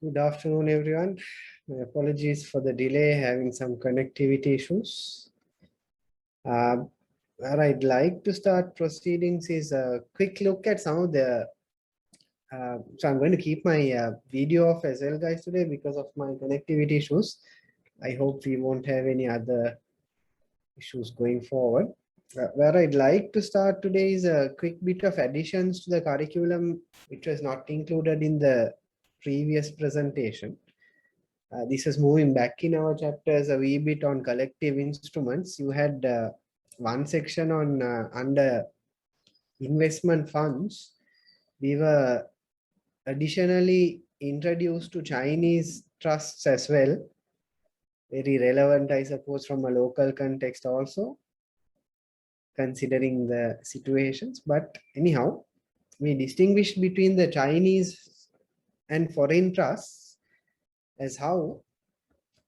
Good afternoon, everyone. My apologies for the delay, having some connectivity issues. Where I'd like to start proceedings is a quick look at some of the. So I'm going to keep my video off as well, guys, today because of my connectivity issues. I hope we won't have any other issues going forward. Where I'd like to start today is a quick bit of additions to the curriculum, which was not included in the previous presentation. This is moving back in our chapters a wee bit on collective instruments. You had one section on under investment funds. We were additionally introduced to Chinese trusts as well. Very relevant, I suppose, from a local context also, considering the situations. But anyhow, we distinguished between the Chinese and foreign trusts as how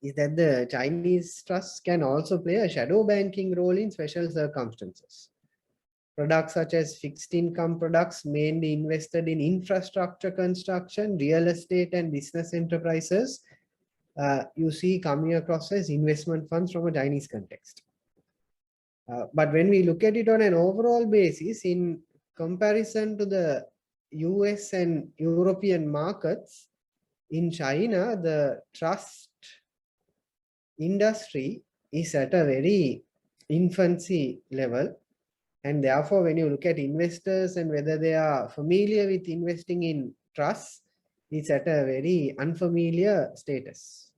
is that the Chinese trusts can also play a shadow banking role in special circumstances. Products such as fixed income products mainly invested in infrastructure construction, real estate and business enterprises, you see coming across as investment funds from a Chinese context. But when we look at it on an overall basis, in comparison to the US and European markets, in China, the trust industry is at a very infancy level, and therefore when you look at investors and whether they are familiar with investing in trusts, it's at a very unfamiliar status.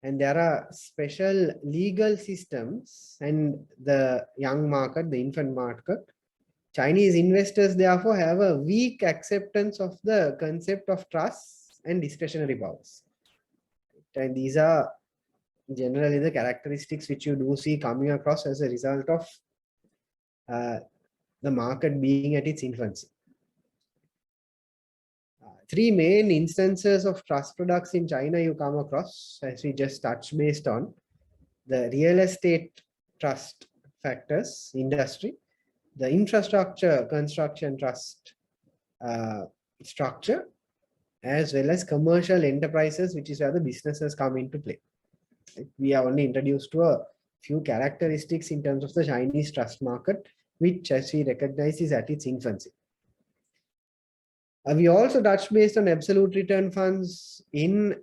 And there are special legal systems, and the young market, the infant market, Chinese investors therefore have a weak acceptance of the concept of trusts and discretionary powers. And these are generally the characteristics which you do see coming across as a result of the market being at its infancy. Three main instances of trust products in China you come across, as we just touched based on the real estate trust factors industry, the infrastructure construction trust structure, as well as commercial enterprises, which is where the businesses come into play. We are only introduced to a few characteristics in terms of the Chinese trust market, which, as we recognize, is at its infancy. We also touched based on absolute return funds in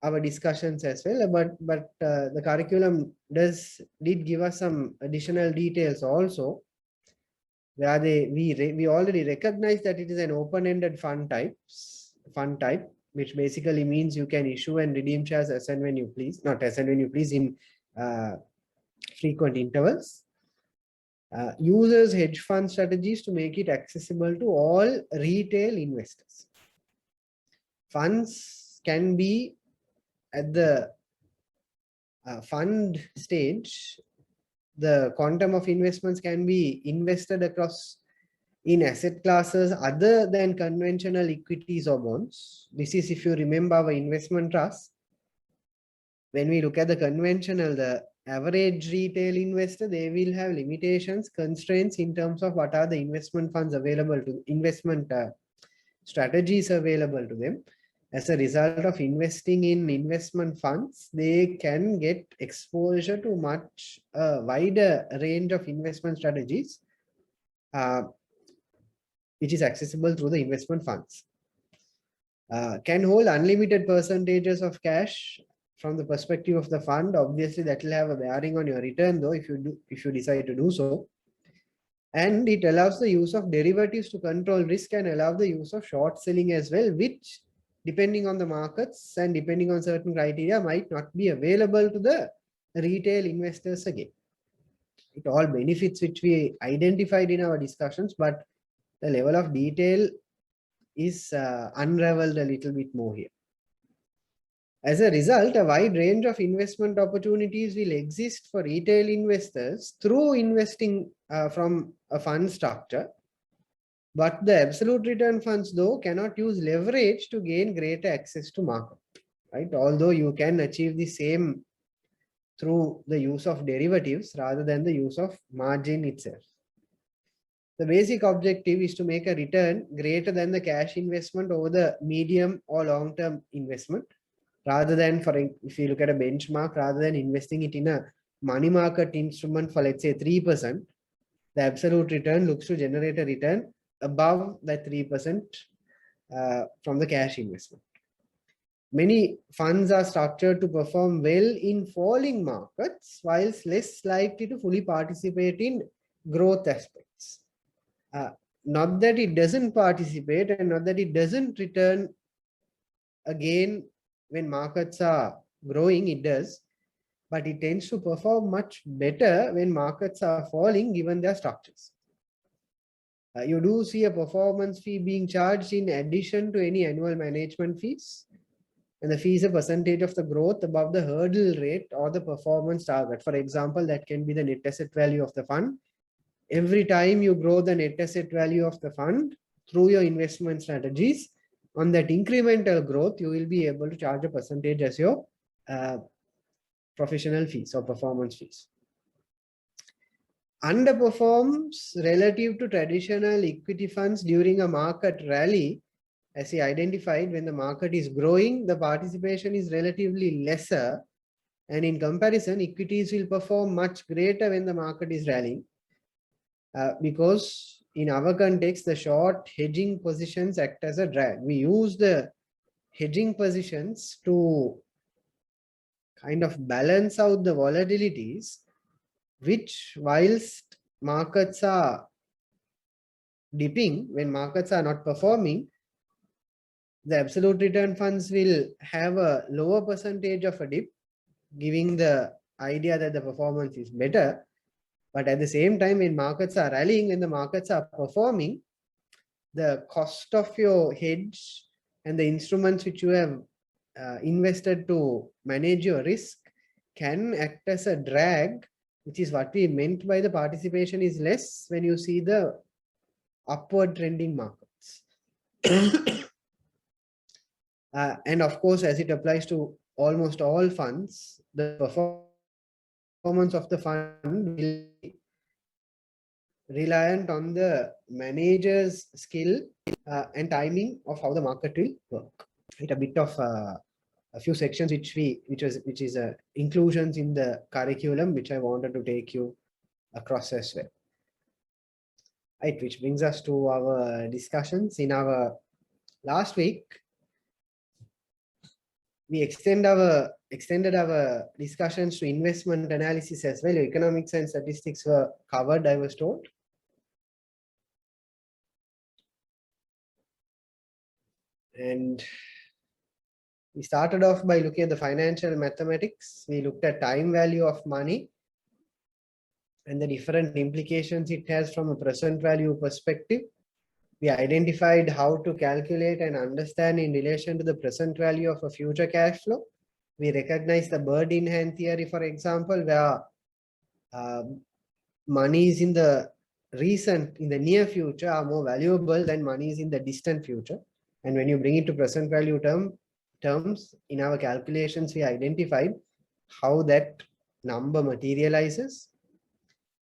our discussions as well, but the curriculum did give us some additional details also, where we already recognize that it is an open-ended fund type, which basically means you can issue and redeem shares as and when you please, not as and when you please, in frequent intervals. Uses hedge fund strategies to make it accessible to all retail investors. Funds can be at the fund stage. The quantum of investments can be invested across in asset classes other than conventional equities or bonds. This is, if you remember, our investment trust. When we look at the conventional, the average retail investor, they will have limitations, constraints in terms of what are the investment funds available to investment strategies available to them. As a result of investing in investment funds, they can get exposure to much wider range of investment strategies, which is accessible through the investment funds. Can hold unlimited percentages of cash. From the perspective of the fund, obviously that will have a bearing on your return, though, if you decide to do so. And it allows the use of derivatives to control risk and allow the use of short selling as well, which, depending on the markets and depending on certain criteria, might not be available to the retail investors again. It all benefits which we identified in our discussions, but the level of detail is unraveled a little bit more here. As a result, a wide range of investment opportunities will exist for retail investors through investing from a fund structure. But the absolute return funds, though, cannot use leverage to gain greater access to market, right? Although you can achieve the same through the use of derivatives rather than the use of margin itself. The basic objective is to make a return greater than the cash investment over the medium or long-term investment, rather than, if you look at a benchmark, rather than investing it in a money market instrument for, let's say, 3%, the absolute return looks to generate a return above that 3% from the cash investment. Many funds are structured to perform well in falling markets, whilst less likely to fully participate in growth aspects. Not that it doesn't participate and not that it doesn't return again when markets are growing, it does, but it tends to perform much better when markets are falling given their structures. You do see a performance fee being charged in addition to any annual management fees. And the fee is a percentage of the growth above the hurdle rate or the performance target. For example, that can be the net asset value of the fund. Every time you grow the net asset value of the fund through your investment strategies, on that incremental growth, you will be able to charge a percentage as your professional fees or performance fees. Underperforms relative to traditional equity funds during a market rally. As he identified, when the market is growing, the participation is relatively lesser. And in comparison, equities will perform much greater when the market is rallying. Because in our context, the short hedging positions act as a drag. We use the hedging positions to kind of balance out the volatilities, which whilst markets are dipping, when markets are not performing, the absolute return funds will have a lower percentage of a dip, giving the idea that the performance is better. But at the same time, when markets are rallying and the markets are performing, the cost of your hedge and the instruments which you have invested to manage your risk can act as a drag, which is what we meant by the participation is less when you see the upward trending markets. And of course, as it applies to almost all funds, the performance of the fund will be reliant on the manager's skill and timing of how the market will work. It's a bit of a few sections which is inclusions in the curriculum, which I wanted to take you across as well. Right, which brings us to our discussions. In our last week, we extended our discussions to investment analysis as well. Economics and statistics were covered, I was told. And we started off by looking at the financial mathematics. We looked at time value of money and the different implications it has from a present value perspective. We identified how to calculate and understand in relation to the present value of a future cash flow. We recognized the bird in hand theory, for example, where monies in the near future are more valuable than monies in the distant future. And when you bring it to present value terms, in our calculations, we identified how that number materializes.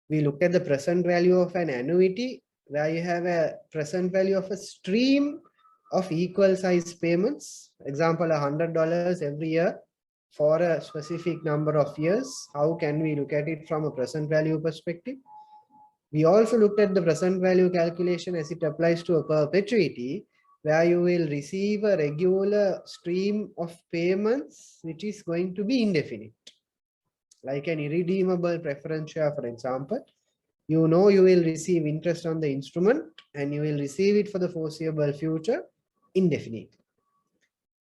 We looked at the present value of an annuity, where you have a present value of a stream of equal size payments. Example, $100 every year for a specific number of years. How can we look at it from a present value perspective? We also looked at the present value calculation as it applies to a perpetuity, where you will receive a regular stream of payments, which is going to be indefinite. Like an irredeemable preference share, for example. You know you will receive interest on the instrument and you will receive it for the foreseeable future indefinitely.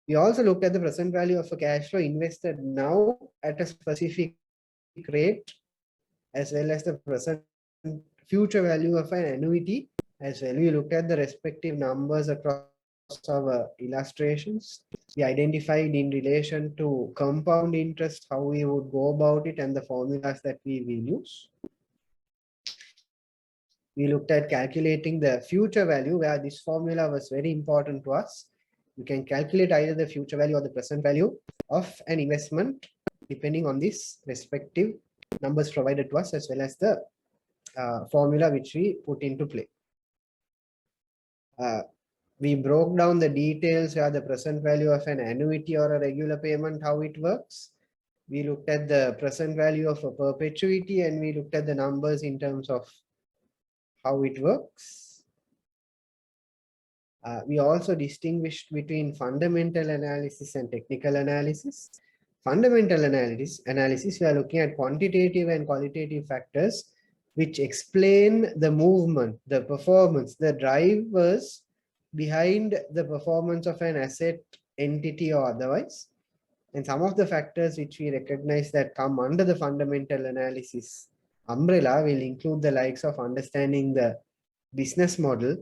We also looked at the present value of a cash flow invested now at a specific rate, as well as the present future value of an annuity as well. We looked at the respective numbers across our illustrations. We identified in relation to compound interest how we would go about it and the formulas that we will use. We looked at calculating the future value, where this formula was very important to us. You can calculate either the future value or the present value of an investment, depending on these respective numbers provided to us, as well as the formula which we put into play. We broke down the details where the present value of an annuity or a regular payment, how it works. We looked at the present value of a perpetuity, and we looked at the numbers in terms of how it works. We also distinguished between fundamental analysis and technical analysis. Fundamental analysis, we are looking at quantitative and qualitative factors which explain the movement, the performance, the drivers behind the performance of an asset, entity, or otherwise. And some of the factors which we recognize that come under the fundamental analysis umbrella will include the likes of understanding the business model,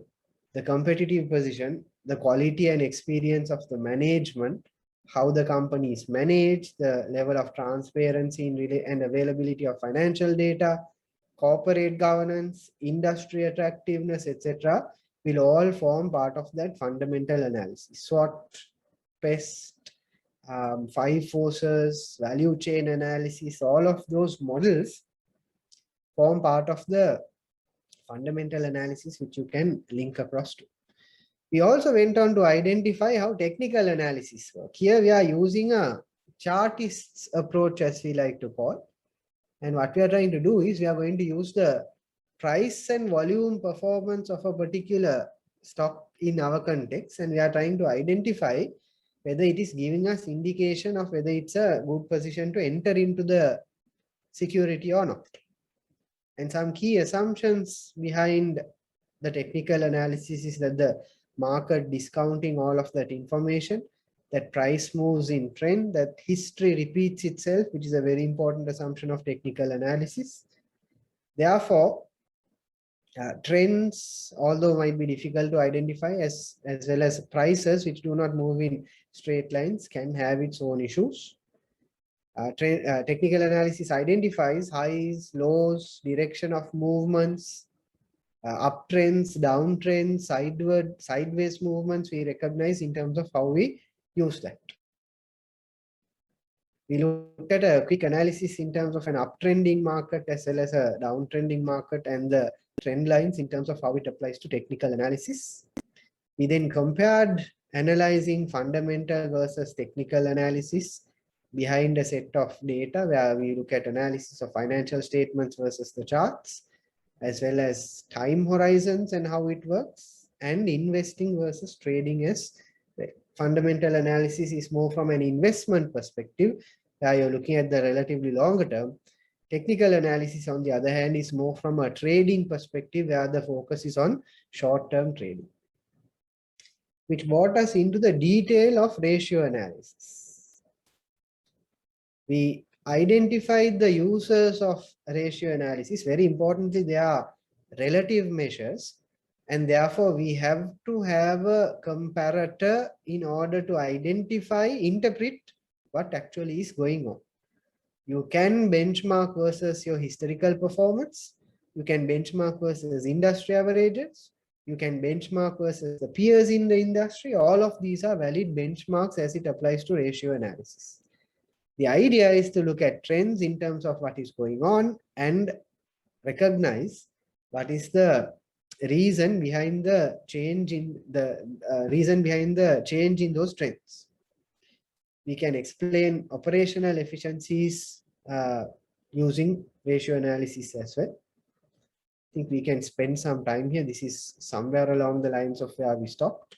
the competitive position, the quality and experience of the management, how the company is managed, the level of transparency and availability of financial data, corporate governance, industry attractiveness, etc., will all form part of that fundamental analysis. SWOT, PEST, 5 forces, value chain analysis, all of those models form part of the fundamental analysis which you can link across to. We also went on to identify how technical analysis works. Here we are using a chartist's approach, as we like to call. And what we are trying to do is we are going to use the price and volume performance of a particular stock in our context, and we are trying to identify whether it is giving us indication of whether it's a good position to enter into the security or not. And some key assumptions behind the technical analysis is that the market discounting all of that information, that price moves in trend, that history repeats itself, which is a very important assumption of technical analysis. Therefore, trends, although might be difficult to identify, as well as prices which do not move in straight lines, can have its own issues. Technical analysis identifies highs, lows, direction of movements, uptrends, downtrends, sideways movements we recognize in terms of how we use that. We looked at a quick analysis in terms of an uptrending market as well as a downtrending market and the trend lines in terms of how it applies to technical analysis. We then compared analyzing fundamental versus technical analysis behind a set of data where we look at analysis of financial statements versus the charts, as well as time horizons and how it works, and investing versus trading as well. Fundamental analysis is more from an investment perspective, where you're looking at the relatively longer term. Technical analysis, on the other hand, is more from a trading perspective, where the focus is on short-term trading, which brought us into the detail of ratio analysis. We identified the uses of ratio analysis. Very importantly, they are relative measures, and therefore we have to have a comparator in order to identify, interpret what actually is going on. You can benchmark versus your historical performance. You can benchmark versus industry averages. You can benchmark versus the peers in the industry. All of these are valid benchmarks as it applies to ratio analysis. The idea is to look at trends in terms of what is going on and recognize what is the reason behind the change in those trends. We can explain operational efficiencies using ratio analysis as well. I think we can spend some time here. This is somewhere along the lines of where we stopped.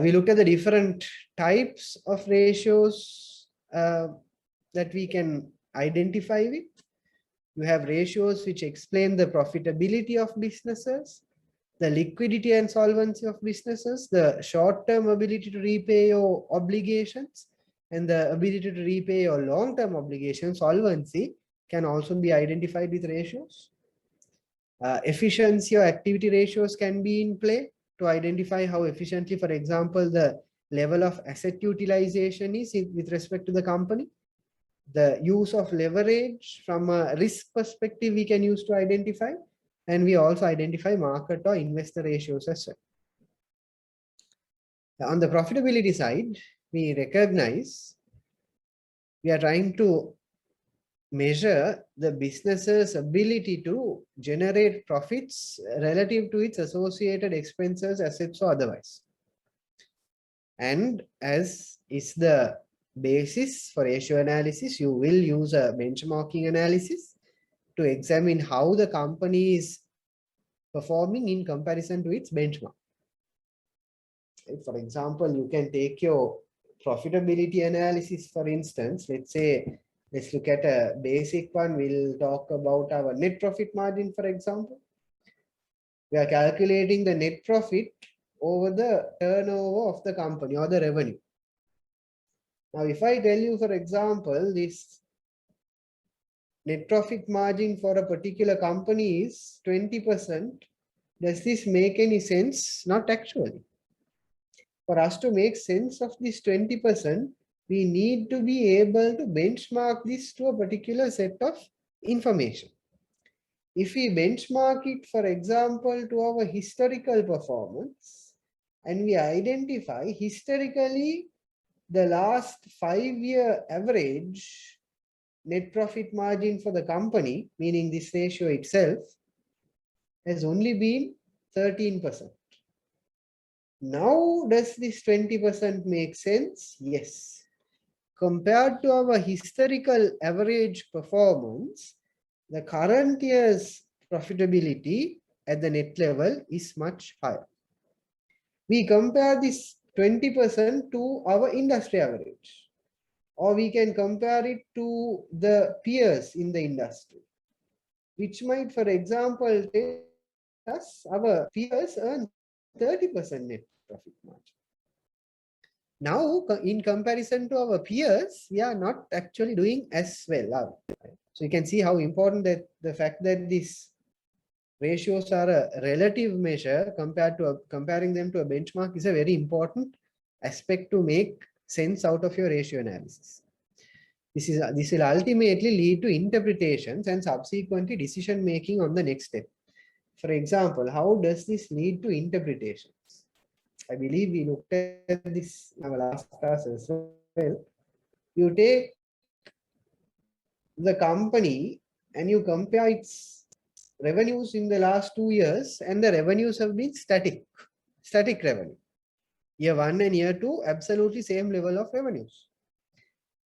We looked at the different types of ratios that we can identify with. You have ratios which explain the profitability of businesses, the liquidity and solvency of businesses, the short-term ability to repay your obligations, and the ability to repay your long-term obligations. Solvency can also be identified with ratios. Efficiency or activity ratios can be in play to identify how efficiently, for example, the level of asset utilization is with respect to the company. The use of leverage from a risk perspective we can use to identify, and we also identify market or investor ratios as well. On the profitability side, we recognize we are trying to measure the business's ability to generate profits relative to its associated expenses, assets, or otherwise. And as is the basis for ratio analysis, you will use a benchmarking analysis to examine how the company is performing in comparison to its benchmark. For example, you can take your profitability analysis, for instance. Let's look at a basic one. We'll talk about our net profit margin, for example. We are calculating the net profit over the turnover of the company or the revenue. Now, if I tell you, for example, this net profit margin for a particular company is 20%, does this make any sense? Not actually. For us to make sense of this 20%, we need to be able to benchmark this to a particular set of information. If we benchmark it, for example, to our historical performance, and we identify historically the last 5-year average net profit margin for the company, meaning this ratio itself, has only been 13%. Now, does this 20% make sense? Yes. Compared to our historical average performance, the current year's profitability at the net level is much higher. We compare this 20% to our industry average, or we can compare it to the peers in the industry, which might, for example, tell us our peers earn 30% net profit margin. Now, in comparison to our peers, we are not actually doing as well. So you can see how important that the fact that these ratios are a relative measure comparing them to a benchmark is a very important aspect to make sense out of your ratio analysis. This will ultimately lead to interpretations and subsequently decision making on the next step. For example, how does this lead to interpretations? I believe we looked at this in our last class as well. You take the company and you compare its revenues in the last 2 years, and the revenues have been static revenue. Year 1 and year 2, absolutely same level of revenues.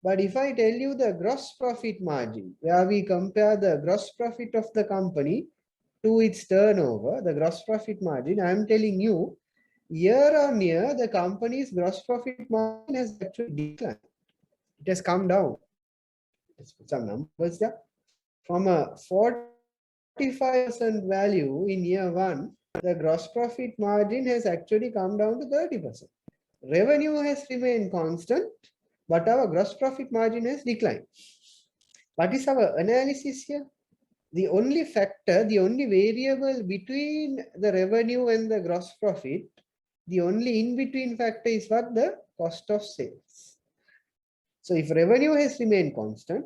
But if I tell you the gross profit margin, where we compare the gross profit of the company to its turnover, the gross profit margin, I am telling you, year on year, the company's gross profit margin has actually declined. It has come down. Let's put some numbers there. From a 45% value in year 1, the gross profit margin has actually come down to 30%. Revenue has remained constant, but our gross profit margin has declined. What is our analysis here? The only factor, the only variable between the revenue and the gross profit, the only in-between factor is what? The cost of sales. So if revenue has remained constant,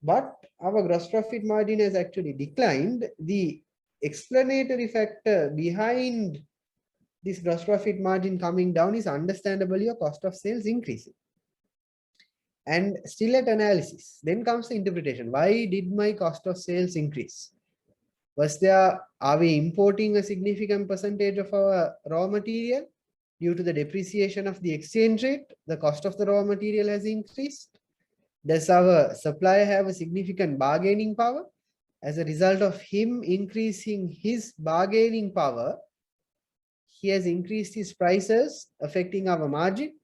but our gross profit margin has actually declined, the explanatory factor behind this gross profit margin coming down is understandably your cost of sales increasing. And still at analysis, then comes the interpretation. Why did my cost of sales increase? Are we importing a significant percentage of our raw material? Due to the depreciation of the exchange rate, the cost of the raw material has increased. Does our supplier have a significant bargaining power? As a result of him increasing his bargaining power, he has increased his prices, affecting our margin.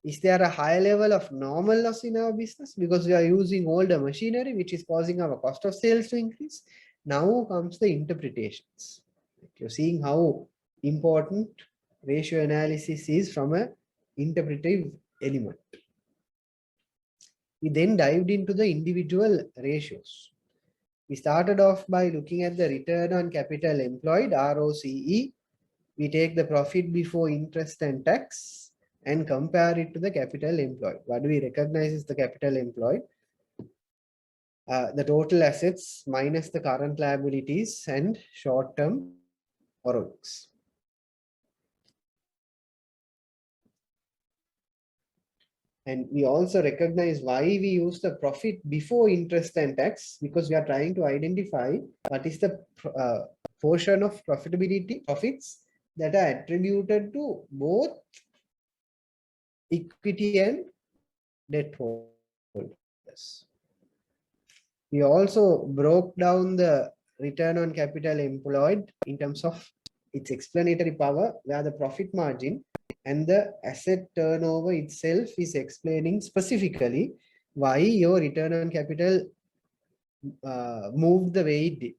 Is there a high level of normal loss in our business because we are using older machinery, which is causing our cost of sales to increase? Now comes the interpretations. You're seeing how important ratio analysis is from an interpretive element. We then dived into the individual ratios. We started off by looking at the return on capital employed, ROCE. We take the profit before interest and tax and compare it to the capital employed. What do we recognize is the capital employed? The total assets minus the current liabilities and short-term borrowings. And we also recognize why we use the profit before interest and tax, because we are trying to identify what is the portion of profits that are attributed to both equity and debt holders. We also broke down the return on capital employed in terms of its explanatory power, where the profit margin and the asset turnover itself is explaining specifically why your return on capital moved the way it did.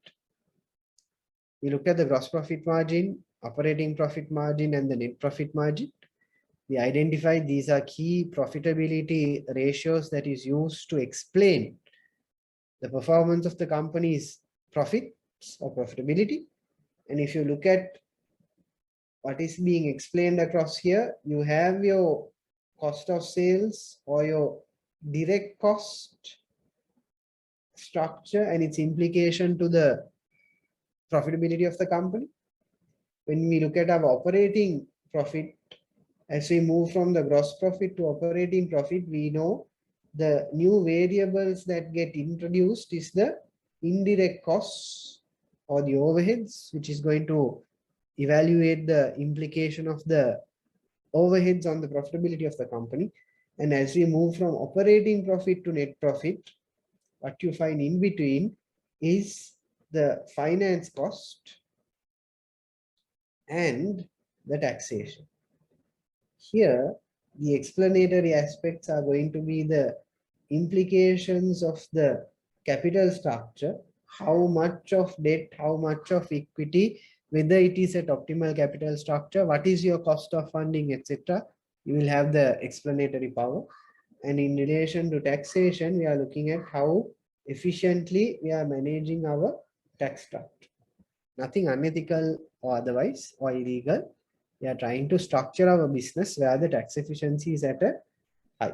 We looked at the gross profit margin, operating profit margin, and the net profit margin. We identified these are key profitability ratios that is used to explain the performance of the company's profits or profitability. And if you look at what is being explained across here, you have your cost of sales or your direct cost structure and its implication to the profitability of the company. When we look at our operating profit, as we move from the gross profit to operating profit, we know the new variables that get introduced is the indirect costs or the overheads, which is going to evaluate the implication of the overheads on the profitability of the company. And as we move from operating profit to net profit, what you find in between is the finance cost and the taxation. Here, the explanatory aspects are going to be the implications of the capital structure, how much of debt, how much of equity, whether it is at optimal capital structure, what is your cost of funding, etc. You will have the explanatory power. And in relation to taxation, we are looking at how efficiently we are managing our tax structure. Nothing unethical or otherwise or illegal. We are trying to structure our business where the tax efficiency is at a high.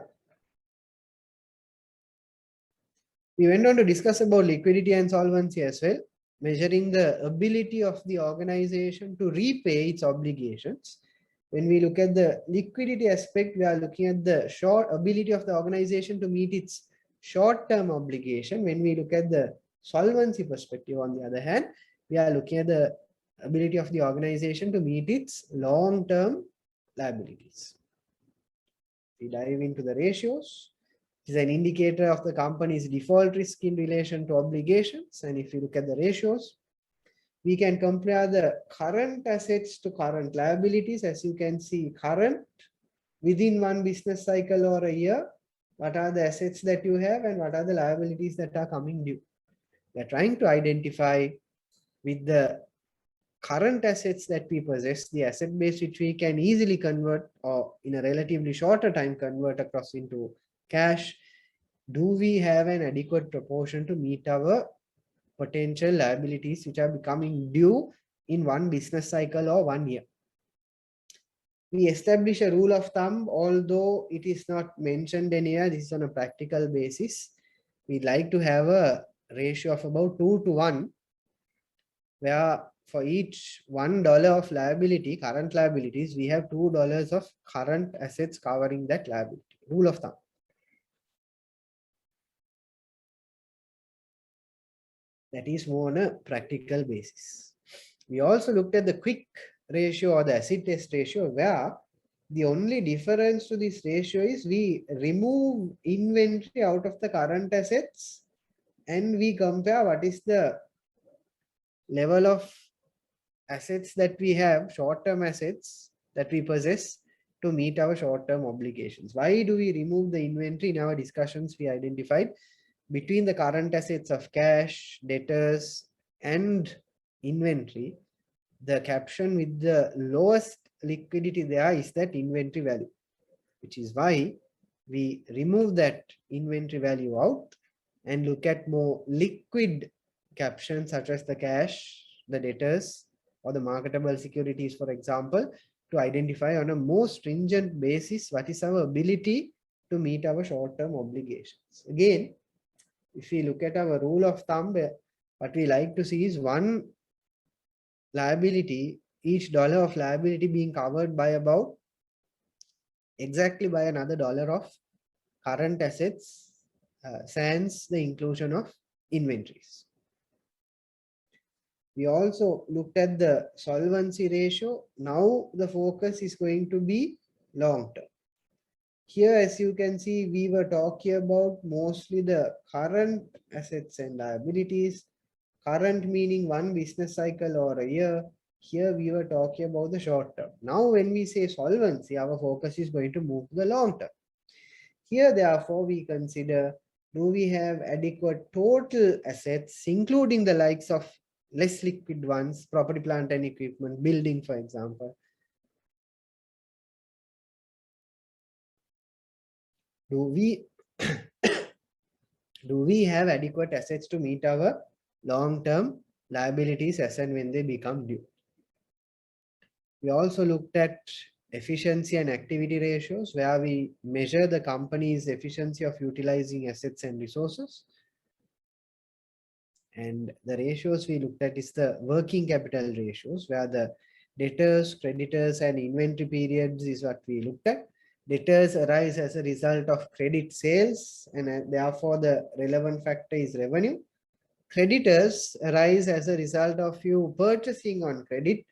We went on to discuss about liquidity and solvency as well, measuring the ability of the organization to repay its obligations. When we look at the liquidity aspect, we are looking at the short ability of the organization to meet its short-term obligation. When we look at the solvency perspective, on the other hand, we are looking at the ability of the organization to meet its long-term liabilities. We dive into the ratios. It is an indicator of the company's default risk in relation to obligations. And if you look at the ratios, we can compare the current assets to current liabilities. As you can see, current within one business cycle or a year, what are the assets that you have and what are the liabilities that are coming due. We are trying to identify with the current assets that we possess, the asset base which we can easily convert or in a relatively shorter time convert across into cash. Do we have an adequate proportion to meet our potential liabilities which are becoming due in one business cycle or 1 year? We establish a rule of thumb, although it is not mentioned anywhere. This is on a practical basis. We like to have a ratio of about 2 to 1, where for each $1 of liability, current liabilities, we have $2 of current assets covering that liability. Rule of thumb. That is more on a practical basis. We also looked at the quick ratio or the acid test ratio, where the only difference to this ratio is we remove inventory out of the current assets and we compare what is the level of assets that we have, short-term assets that we possess to meet our short-term obligations. Why do we remove the inventory? In our discussions, we identified between the current assets of cash, debtors, and inventory, the caption with the lowest liquidity there is that inventory value, which is why we remove that inventory value out and look at more liquid captions such as the cash, the debtors, or the marketable securities, for example, to identify on a more stringent basis what is our ability to meet our short-term obligations. Again, if we look at our rule of thumb, what we like to see is one liability, each dollar of liability being covered by about exactly by another dollar of current assets sans the inclusion of inventories. We also looked at the solvency ratio. Now the focus is going to be long term. Here, as you can see, we were talking about mostly the current assets and liabilities. Current meaning one business cycle or a year. Here we were talking about the short term. Now when we say solvency, our focus is going to move to the long term. Here, therefore, we consider, do we have adequate total assets, including the likes of less liquid ones, property, plant and equipment, building, for example. Do we do we have adequate assets to meet our long-term liabilities as and when they become due? We also looked at efficiency and activity ratios, where we measure the company's efficiency of utilizing assets and resources. And the ratios we looked at is the working capital ratios, where the debtors, creditors, and inventory periods is what we looked at. Debtors arise as a result of credit sales, and therefore the relevant factor is revenue. Creditors arise as a result of you purchasing on credit,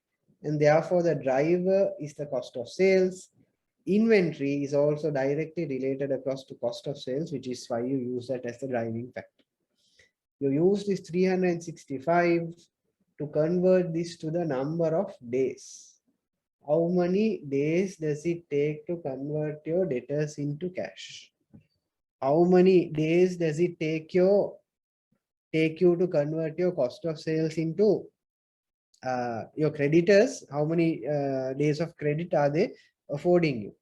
and therefore the driver is the cost of sales. Inventory is also directly related across to cost of sales, which is why you use that as the driving factor. You use this 365 to convert this to the number of days. How many days does it take to convert your debtors into cash? How many days does it take you to convert your cost of sales into your creditors? How many days of credit are they affording you?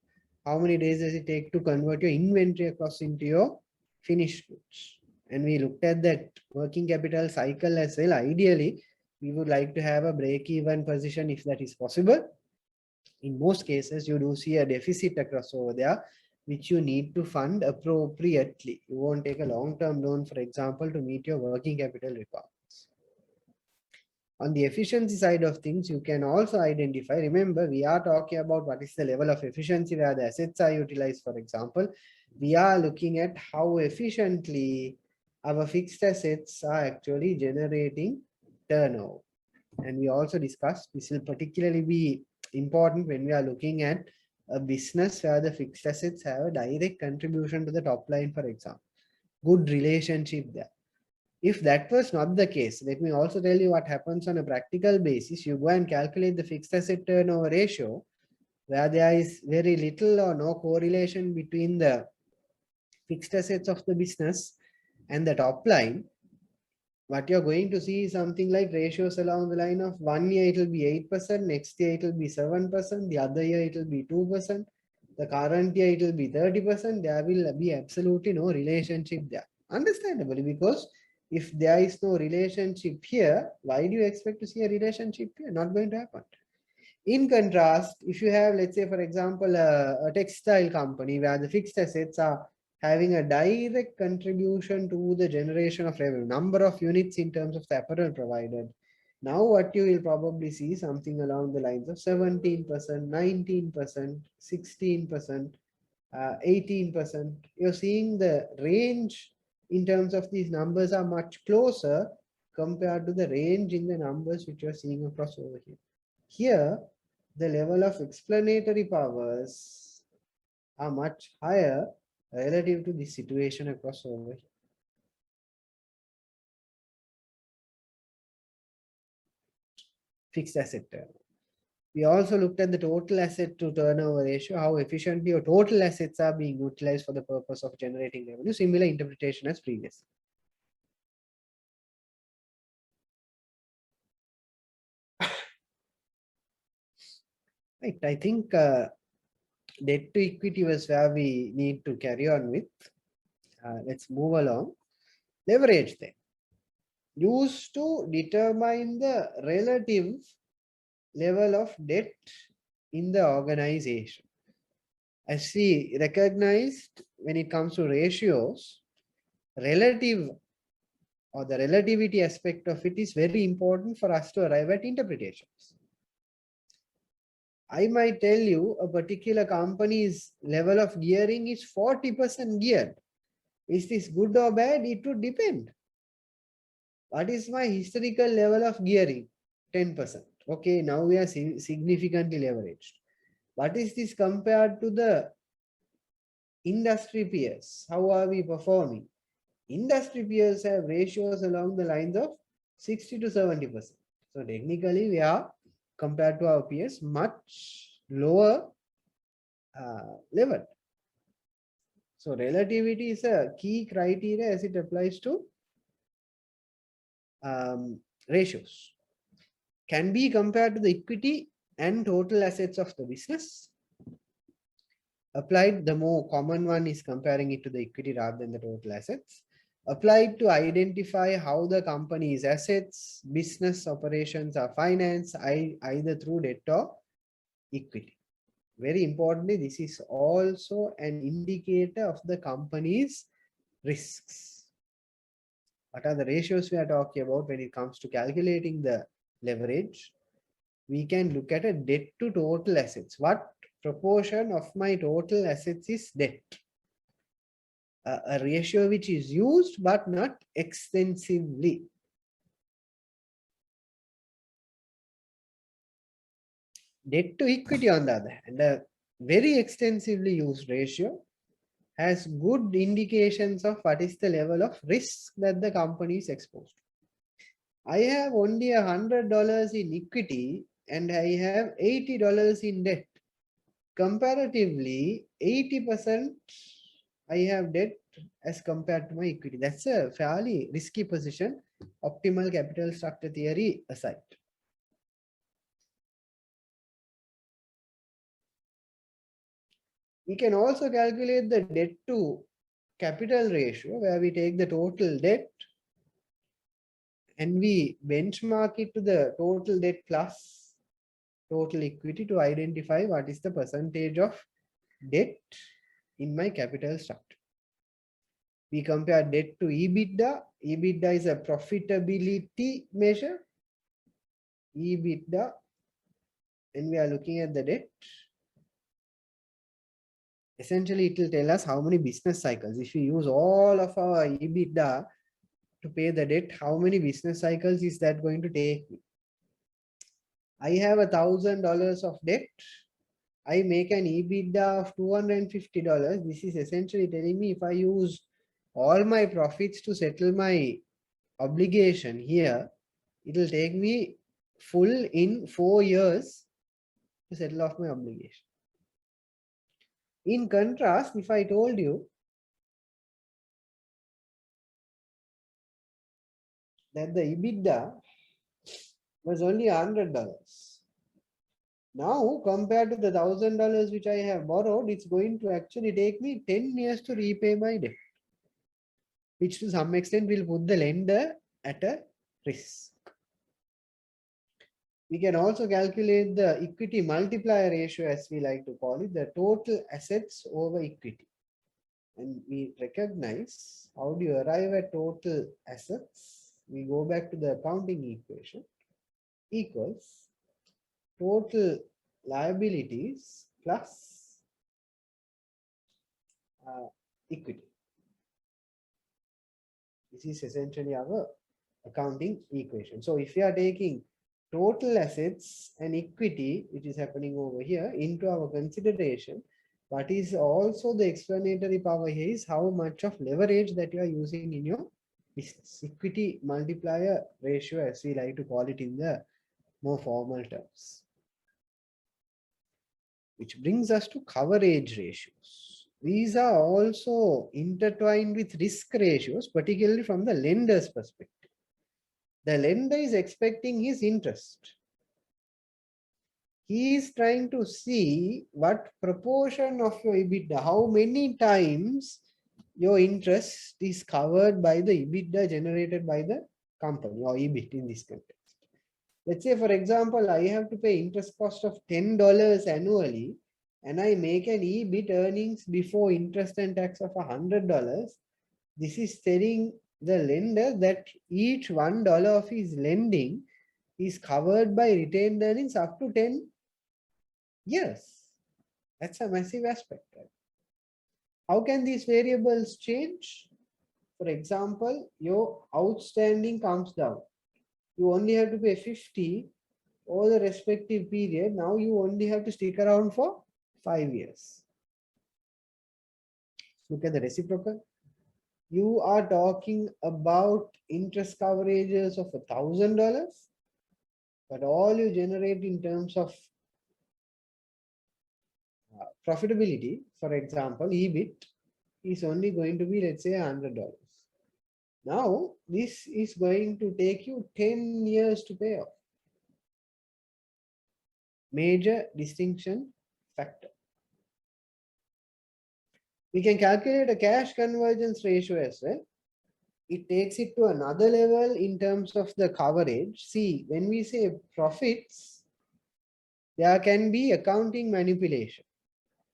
How many days does it take to convert your inventory across into your finished goods? And we looked at that working capital cycle as well. Ideally, we would like to have a break-even position if that is possible. In most cases, you do see a deficit across over there, which you need to fund appropriately. You won't take a long-term loan, for example, to meet your working capital requirements. On the efficiency side of things, you can also identify, remember, we are talking about what is the level of efficiency where the assets are utilized, for example. We are looking at how efficiently our fixed assets are actually generating turnover. And we also discussed, this will particularly be important when we are looking at a business where the fixed assets have a direct contribution to the top line, for example. Good relationship there. If that was not the case, let me also tell you what happens on a practical basis. You go and calculate the fixed asset turnover ratio, where there is very little or no correlation between the fixed assets of the business and the top line. What you're going to see is something like ratios along the line of 1 year it will be 8%, next year it will be 7%, the other year it will be 2%, the current year it will be 30%. There will be absolutely no relationship there. Understandably, because if there is no relationship here, why do you expect to see a relationship here? Not going to happen. In contrast, if you have, let's say, for example, a textile company where the fixed assets are having a direct contribution to the generation of revenue, number of units in terms of the apparel provided. Now what you will probably see something along the lines of 17%, 19%, 16%, 18%. You're seeing the range in terms of these numbers are much closer compared to the range in the numbers which you're seeing across over here. Here, the level of explanatory powers are much higher relative to this situation across over here. Fixed asset turnover. We also looked at the total asset to turnover ratio, how efficiently your total assets are being utilized for the purpose of generating revenue. Similar interpretation as previous. Right, I think debt to equity was where we need to carry on with. Let's move along. Leverage then. Used to determine the relative level of debt in the organization. As we recognized, when it comes to ratios, relative or the relativity aspect of it is very important for us to arrive at interpretations. I might tell you a particular company's level of gearing is 40% geared. Is this good or bad? It would depend. What is my historical level of gearing? 10%. Okay, now we are significantly leveraged. What is this compared to the industry peers? How are we performing? Industry peers have ratios along the lines of 60 to 70%. So technically we are, compared to our peers, much lower level. So relativity is a key criteria as it applies to ratios. Can be compared to the equity and total assets of the business. Applied, the more common one is comparing it to the equity rather than the total assets. Applied to identify how the company's assets, business operations are financed either through debt or equity. Very importantly, this is also an indicator of the company's risks. What are the ratios we are talking about when it comes to calculating the leverage? We can look at a debt to total assets. What proportion of my total assets is debt? A ratio which is used but not extensively. Debt to equity, on the other hand, a very extensively used ratio, has good indications of what is the level of risk that the company is exposed to. I have only $100 in equity and I have $80 in debt. Comparatively, 80% I have debt as compared to my equity. That's a fairly risky position, optimal capital structure theory aside. We can also calculate the debt to capital ratio, where we take the total debt and we benchmark it to the total debt plus total equity to identify what is the percentage of debt in my capital structure. We compare debt to EBITDA. EBITDA is a profitability measure. EBITDA, and we are looking at the debt. Essentially, it will tell us how many business cycles. If we use all of our EBITDA to pay the debt, how many business cycles is that going to take me? I have $1,000 of debt. I make an EBITDA of $250. This is essentially telling me if I use all my profits to settle my obligation here, it will take me full in 4 years to settle off my obligation. In contrast, if I told you that the EBITDA was only $100, now compared to the $1,000 which I have borrowed, it's going to actually take me 10 years to repay my debt, which to some extent will put the lender at a risk. We can also calculate the equity multiplier ratio, as we like to call it, the total assets over equity. And we recognize, how do you arrive at total assets? We go back to the accounting equation, equals total liabilities plus equity. This is essentially our accounting equation. So if we are taking total assets and equity, which is happening over here, into our consideration, what is also the explanatory power here is how much of leverage that you are using in your business. Equity multiplier ratio, as we like to call it in the more formal terms. Which brings us to coverage ratios. These are also intertwined with risk ratios, particularly from the lender's perspective. The lender is expecting his interest. He is trying to see what proportion of your EBITDA, how many times your interest is covered by the EBITDA generated by the company, or EBIT in this context. Let's say, for example, I have to pay interest cost of $10 annually, and I make an EBIT, earnings before interest and tax, of $100. This is telling the lender that each $1 of his lending is covered by retained earnings up to $10. Yes, that's a massive aspect. Right? How can these variables change? For example, your outstanding comes down. You only have to pay 50 over the respective period. Now you only have to stick around for 5 years. Look at the reciprocal. You are talking about interest coverages of $1,000, but all you generate in terms of profitability, for example, EBIT, is only going to be, let's say, $100. Now, this is going to take you 10 years to pay off. Major distinction factor. We can calculate a cash convergence ratio as well. It takes it to another level in terms of the coverage. See, when we say profits, there can be accounting manipulation.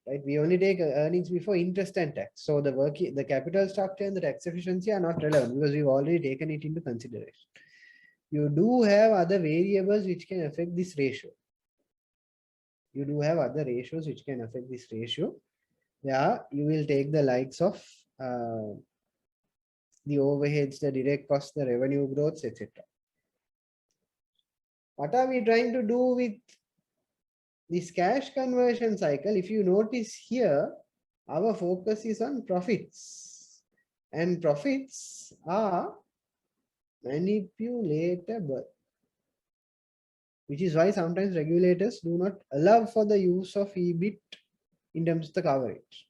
Right? We only take earnings before interest and tax. So the capital structure and the tax efficiency are not relevant because we've already taken it into consideration. You do have other variables which can affect this ratio. You do have other ratios which can affect this ratio. Yeah, you will take the likes of the overheads, the direct costs, the revenue growths, etc. What are we trying to do with this cash conversion cycle? If you notice here, our focus is on profits, and profits are manipulatable, which is why sometimes regulators do not allow for the use of EBIT in terms of the coverage.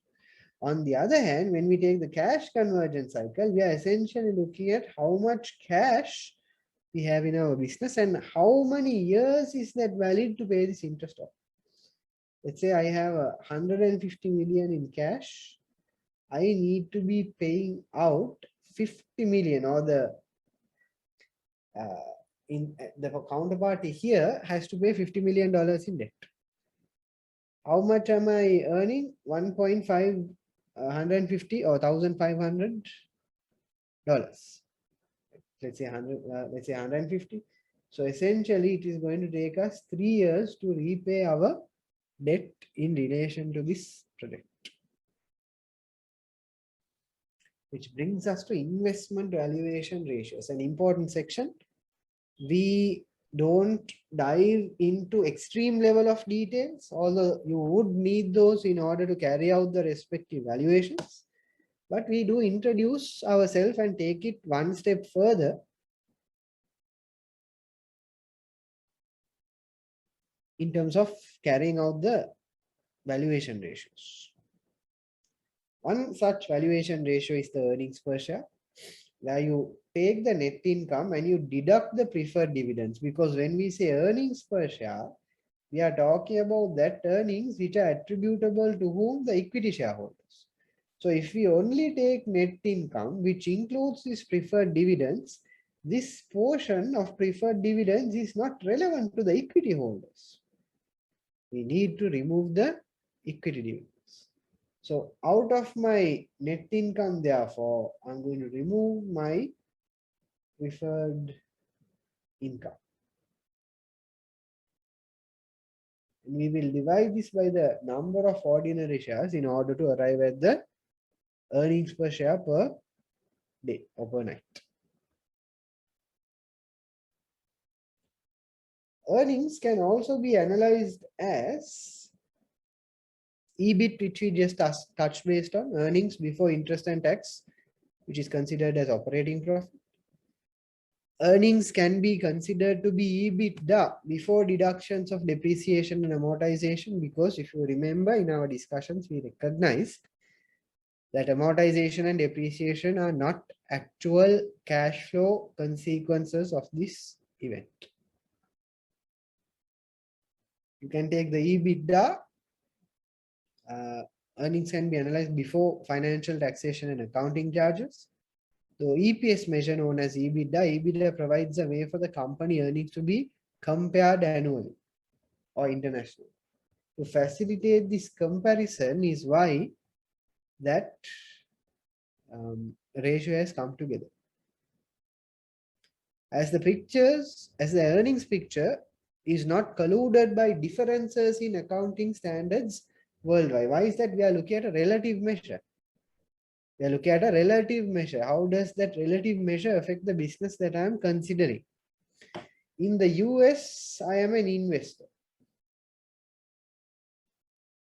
On the other hand, when we take the cash conversion cycle, we are essentially looking at how much cash we have in our business and how many years is that valid to pay this interest off. Let's say I have 150 million in cash. I need to be paying out 50 million, or the counterparty here has to pay $50 million in debt. How much am I earning? 1.5, 150 or $1,500. Let's say 100. Let's say 150. So essentially, it is going to take us 3 years to repay our debt in relation to this project. Which brings us to investment valuation ratios, an important section. We don't dive into extreme level of details, although you would need those in order to carry out the respective valuations. But we do introduce ourselves and take it one step further in terms of carrying out the valuation ratios. One such valuation ratio is the earnings per share, where you take the net income and you deduct the preferred dividends, because when we say earnings per share, we are talking about that earnings which are attributable to whom? The equity shareholders. So if we only take net income, which includes this preferred dividends, this portion of preferred dividends is not relevant to the equity holders. We need to remove the equity dividends. So out of my net income, therefore, I'm going to remove my preferred income. And we will divide this by the number of ordinary shares in order to arrive at the earnings per share per day or per night. Earnings can also be analyzed as EBIT, which we just touched based on, earnings before interest and tax, which is considered as operating profit. Earnings can be considered to be EBITDA before deductions of depreciation and amortization, because if you remember in our discussions, we recognized that amortization and depreciation are not actual cash flow consequences of this event. You can take the EBITDA. Earnings can be analyzed before financial, taxation, and accounting charges. The EPS measure known as EBITDA provides a way for the company earnings to be compared annually or internationally. To facilitate this comparison is why that ratio has come together. As the earnings picture is not colluded by differences in accounting standards worldwide. Why is that? We are looking at a relative measure. We are looking at a relative measure. How does that relative measure affect the business that I am considering? In the US, I am an investor.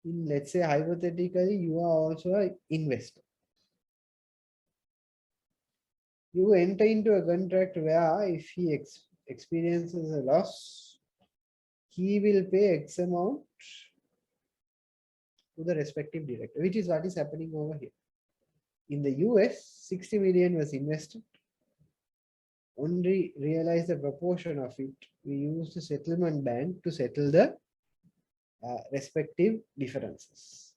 In, let's say, hypothetically, you are also an investor. You enter into a contract where if he experiences a loss, he will pay X amount to the respective director, which is what is happening over here. In the US, 60 million was invested. Only realize the proportion of it. We use the settlement bank to settle the respective differences.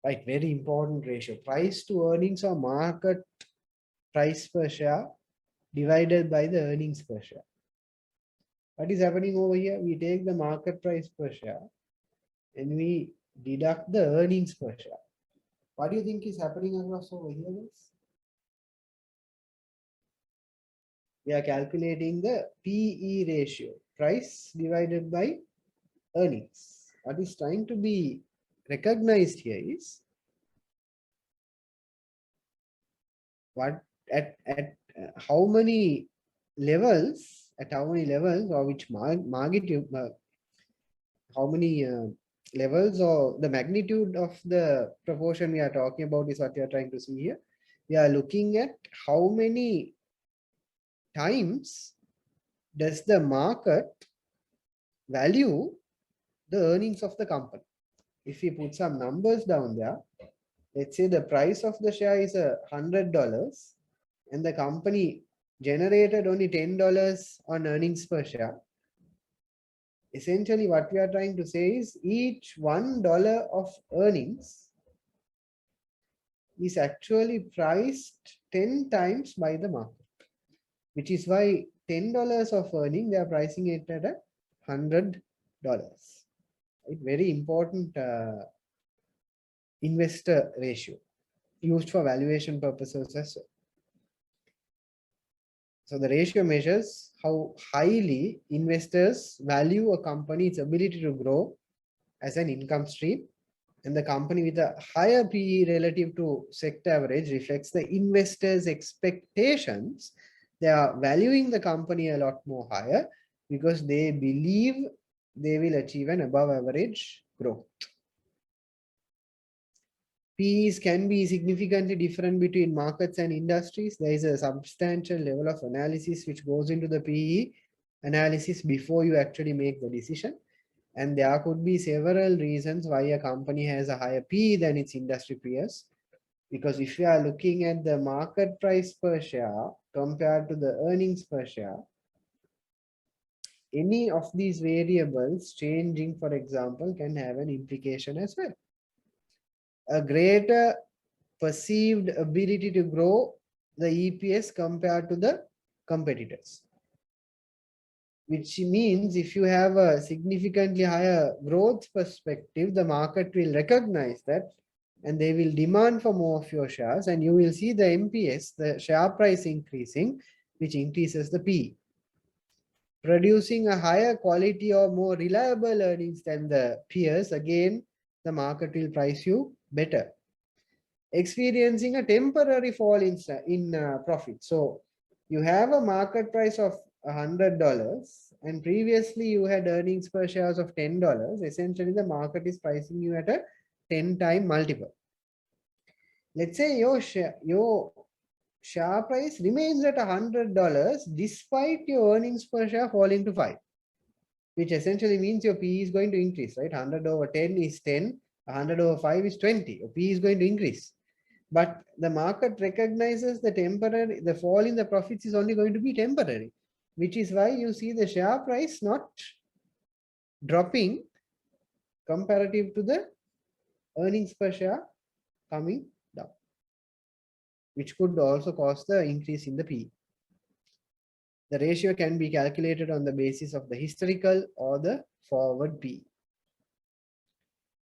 Right, very important ratio. Price to earnings or market price per share divided by the earnings per share. What is happening over here? We take the market price per share and we deduct the earnings per share. What do you think is happening across over here, guys? We are calculating the PE ratio, price divided by earnings. What is trying to be recognized here is what at how many levels, or which magnitude, how many levels or the magnitude of the proportion we are talking about is what we are trying to see here. We are looking at how many times does the market value the earnings of the company. If we put some numbers down there, let's say the price of the share is $100 and the company generated only $10 on earnings per share. Essentially what we are trying to say is each $1 of earnings is actually priced 10 times by the market, which is why $10 of earning, they are pricing it at $100. Right? Very important investor ratio used for valuation purposes as well. So the ratio measures how highly investors value a company's ability to grow as an income stream, and the company with a higher PE relative to sector average reflects the investors' expectations. They are valuing the company a lot more higher because they believe they will achieve an above average growth. PEs can be significantly different between markets and industries. There is a substantial level of analysis which goes into the PE analysis before you actually make the decision. And there could be several reasons why a company has a higher PE than its industry peers. Because if you are looking at the market price per share compared to the earnings per share, any of these variables changing, for example, can have an implication as well. A greater perceived ability to grow the EPS compared to the competitors. Which means if you have a significantly higher growth perspective, the market will recognize that and they will demand for more of your shares, and you will see the MPS, the share price increasing, which increases the PE. Producing a higher quality or more reliable earnings than the peers, again, the market will price you better. Experiencing a temporary fall in profit. So you have a market price of $100 and previously you had earnings per shares of $10. Essentially the market is pricing you at a 10-time multiple. Let's say your share price remains at $100 despite your earnings per share falling to 5, which essentially means your PE is going to increase, right? 100 over 10 is 10, 100 over 5 is 20. Your PE is going to increase. But the market recognizes the fall in the profits is only going to be temporary, which is why you see the share price not dropping comparative to the earnings per share coming down, which could also cause the increase in the PE. The ratio can be calculated on the basis of the historical or the forward PE.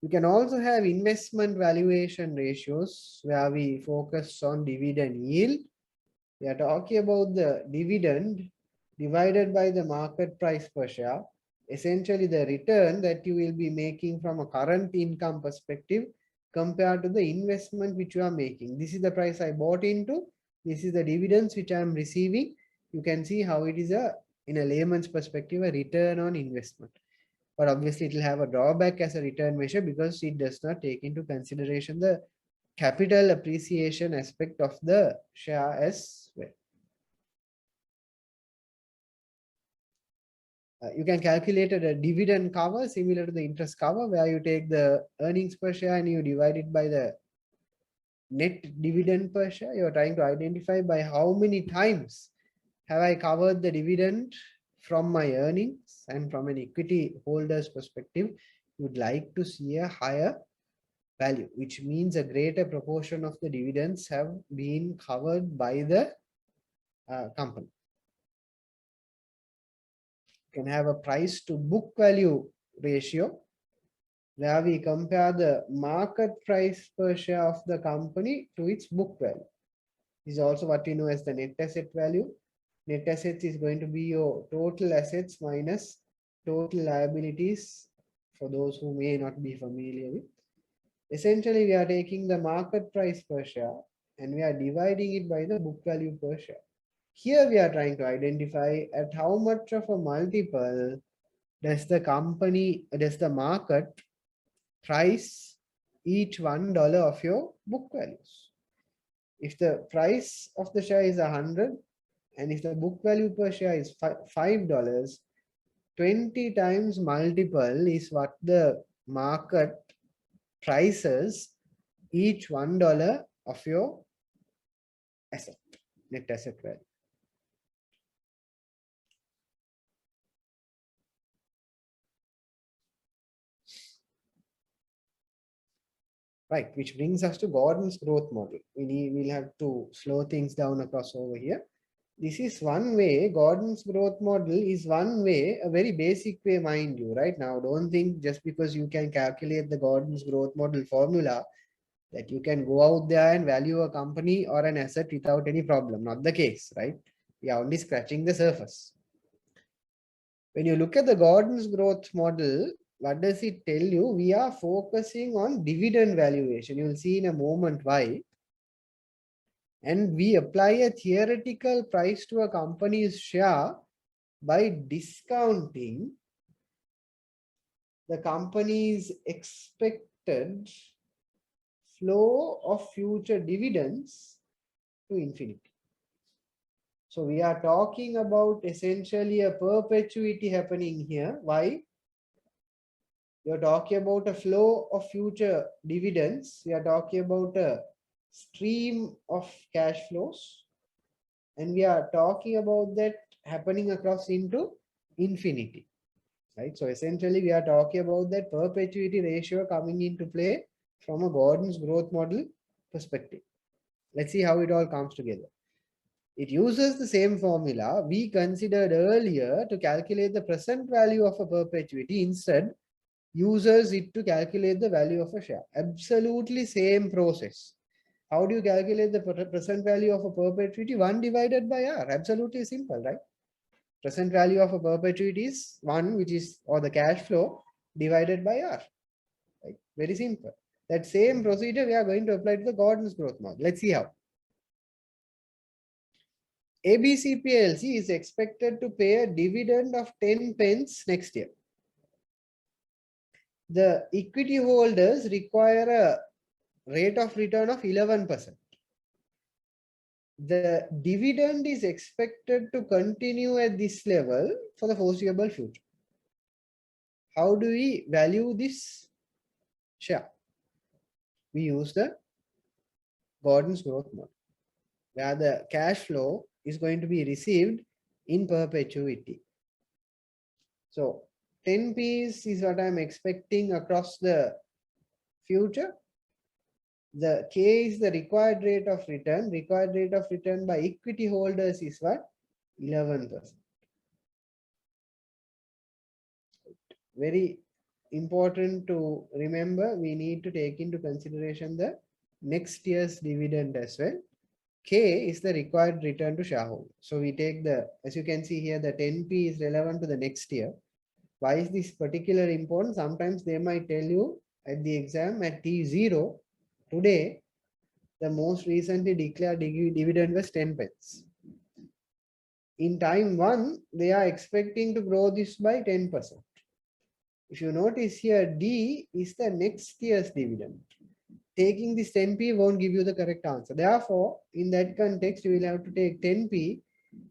You can also have investment valuation ratios where we focus on dividend yield. We are talking about the dividend divided by the market price per share, essentially the return that you will be making from a current income perspective compared to the investment which you are making. This is the price I bought into. This is the dividends which I am receiving. You can see how it is in a layman's perspective, a return on investment. But obviously it will have a drawback as a return measure because it does not take into consideration the capital appreciation aspect of the share as well. You can calculate a dividend cover similar to the interest cover, where you take the earnings per share and you divide it by the net dividend per share. You're trying to identify by how many times have I covered the dividend from my earnings, and from an equity holder's perspective, you'd like to see a higher value, which means a greater proportion of the dividends have been covered by the company. You can have a price to book value ratio where we compare the market price per share of the company to its book value. This is also what we know as the net asset value. Net assets is going to be your total assets minus total liabilities, for those who may not be familiar with. Essentially, we are taking the market price per share and we are dividing it by the book value per share. Here we are trying to identify at how much of a multiple does the market price each $1 of your book values. If the price of the share is 100 and if the book value per share is $5, 20 times multiple is what the market prices each $1 of your asset, net asset value. Right, which brings us to Gordon's growth model. We'll have to slow things down across over here. This is one way. Gordon's growth model is one way, a very basic way, mind you. Right now, don't think just because you can calculate the Gordon's growth model formula that you can go out there and value a company or an asset without any problem. Not the case, right? We are only scratching the surface. When you look at the Gordon's growth model, what does it tell you? We are focusing on dividend valuation. You will see in a moment why. And we apply a theoretical price to a company's share by discounting the company's expected flow of future dividends to infinity. So we are talking about essentially a perpetuity happening here. Why? You're talking about a flow of future dividends. We are talking about a stream of cash flows. And we are talking about that happening across into infinity. Right? So essentially we are talking about that perpetuity ratio coming into play from a Gordon's growth model perspective. Let's see how it all comes together. It uses the same formula we considered earlier to calculate the present value of a perpetuity. Instead, uses it to calculate the value of a share. Absolutely same process. How do you calculate the present value of a perpetuity? 1 divided by R. Absolutely simple, right? Present value of a perpetuity is 1, which is, or the cash flow, divided by R. Right? Very simple. That same procedure we are going to apply to the Gordon's growth model. Let's see how. ABC PLC is expected to pay a dividend of 10 pence next year. The equity holders require a rate of return of 11%. The dividend is expected to continue at this level for the foreseeable future. How do we value this share? We use the Gordon's growth model, where the cash flow is going to be received in perpetuity. So 10 P's is what I'm expecting across the future. The K is the required rate of return. Required rate of return by equity holders is what? 11%. Very important to remember, we need to take into consideration the next year's dividend as well. K is the required return to shareholder. So we take the, as you can see here, the 10p is relevant to the next year. Why is this particular important? Sometimes they might tell you at the exam at T0 today, the most recently declared dividend was 10 pence. In time 1, they are expecting to grow this by 10%. If you notice here, D is the next year's dividend. Taking this 10p won't give you the correct answer. Therefore, in that context, you will have to take 10p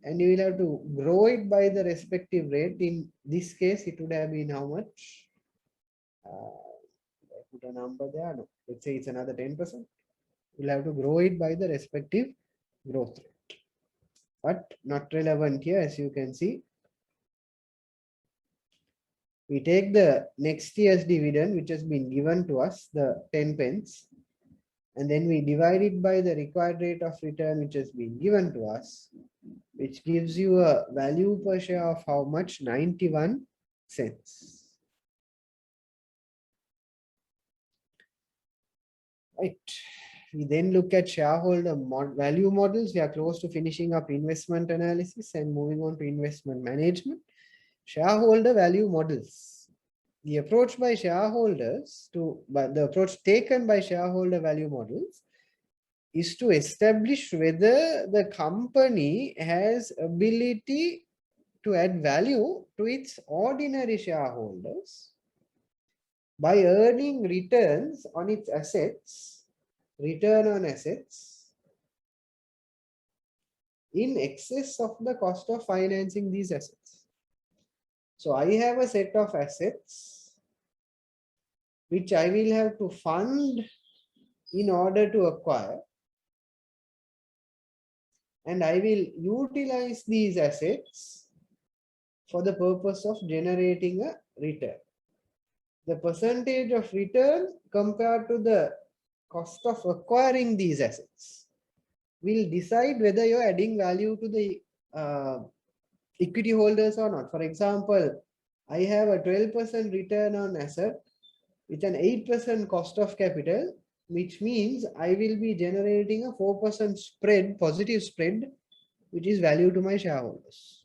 and you will have to grow it by the respective rate. In this case, it would have been how much? I put a number there. No, let's say it's another 10%. You'll have to grow it by the respective growth rate. But not relevant here, as you can see. We take the next year's dividend, which has been given to us, the 10 pence, and then we divide it by the required rate of return, which has been given to us, which gives you a value per share of how much? 91 cents. Right. We then look at shareholder value models. We are close to finishing up investment analysis and moving on to investment management. Shareholder value models. The approach by shareholders the approach taken by shareholder value models is to establish whether the company has ability to add value to its ordinary shareholders by earning returns on its assets, return on assets, in excess of the cost of financing these assets. So I have a set of assets which I will have to fund in order to acquire, and I will utilize these assets for the purpose of generating a return. The percentage of return compared to the cost of acquiring these assets will decide whether you're adding value to the equity holders or not. For example, I have a 12% return on asset with an 8% cost of capital, which means I will be generating a 4% spread, positive spread, which is value to my shareholders.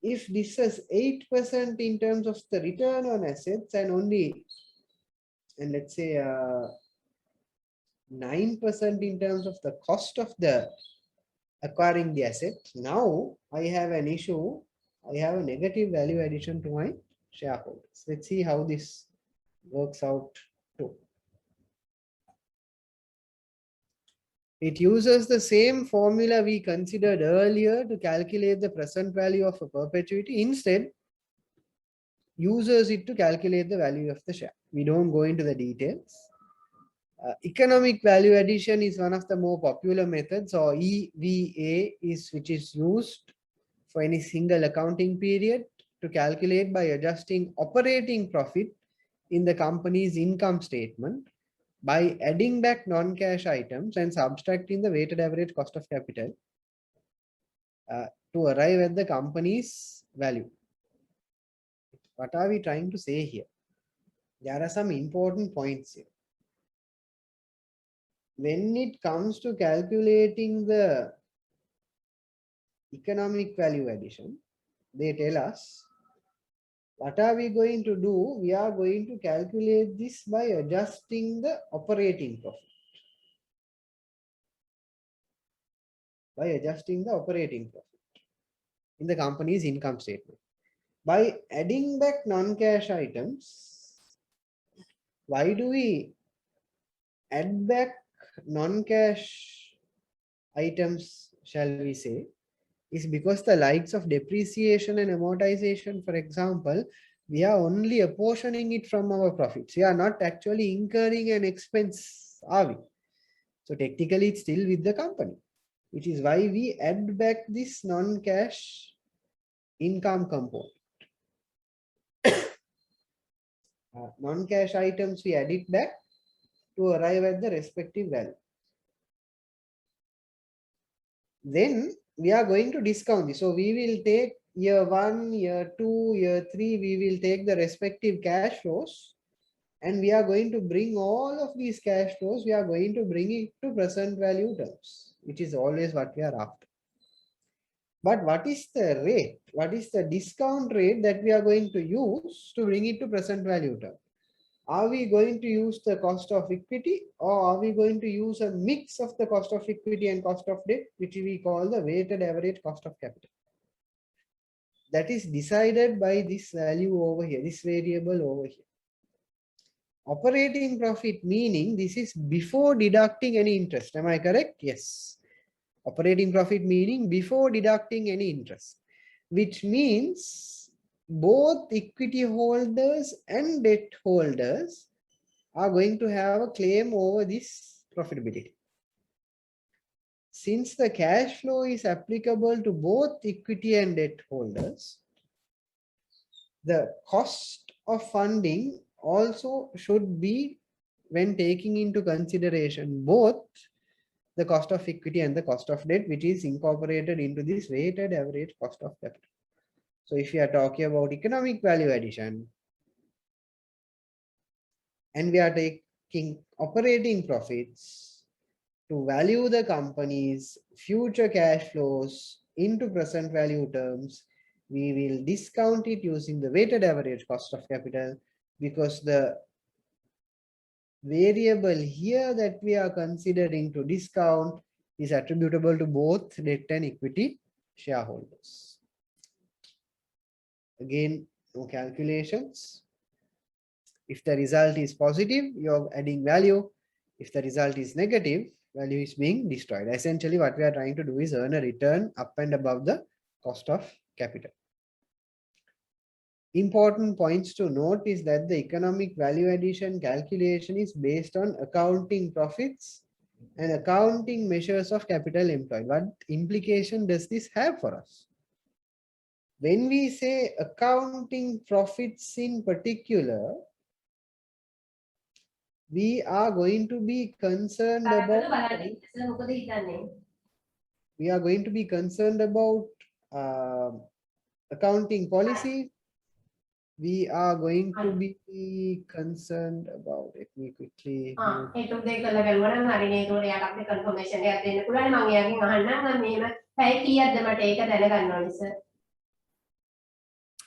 If this is 8% in terms of the return on assets and only, and let's say 9% in terms of the cost of the acquiring the asset, now I have an issue. I have a negative value addition to my shareholders. Let's see how this works out too. It uses the same formula we considered earlier to calculate the present value of a perpetuity. Instead, uses it to calculate the value of the share. We don't go into the details. Economic value addition is one of the more popular methods, or EVA, which is used for any single accounting period to calculate by adjusting operating profit in the company's income statement by adding back non-cash items and subtracting the weighted average cost of capital to arrive at the company's value. What are we trying to say here? There are some important points here. When it comes to calculating the economic value addition, they tell us, what are we going to do? We are going to calculate this by adjusting the operating profit. By adjusting the operating profit in the company's income statement. By adding back non-cash items, why do we add back non-cash items, shall we say? Is because the likes of depreciation and amortization, for example, we are only apportioning it from our profits. We are not actually incurring an expense, are we? So technically it's still with the company, which is why we add back this non-cash income component. Non-cash items, we add it back to arrive at the respective value. Then we are going to discount this. So we will take year 1, year 2, year 3, we will take the respective cash flows, and we are going to bring all of these cash flows, we are going to bring it to present value terms. which is always what we are after. But what is the rate? What is the discount rate that we are going to use to bring it to present value term? Are we going to use the cost of equity, or are we going to use a mix of the cost of equity and cost of debt, which we call the weighted average cost of capital? That is decided by this value over here, this variable over here. Operating profit meaning this is before deducting any interest. Am I correct? Yes. Operating profit meaning before deducting any interest, which means both equity holders and debt holders are going to have a claim over this profitability. Since the cash flow is applicable to both equity and debt holders, the cost of funding also should be, when taking into consideration both the cost of equity and the cost of debt, which is incorporated into this weighted average cost of capital. So if we are talking about economic value addition and we are taking operating profits to value the company's future cash flows into present value terms, we will discount it using the weighted average cost of capital, because the variable here that we are considering to discount is attributable to both debt and equity shareholders. Again, no calculations. If the result is positive, you're adding value. If the result is negative, value is being destroyed. Essentially, what we are trying to do is earn a return up and above the cost of capital. Important points to note is that the economic value addition calculation is based on accounting profits and accounting measures of capital employed. What implication does this have for us? When we say accounting profits in particular, we are going to be concerned about accounting policy. We are going to be concerned about, let me quickly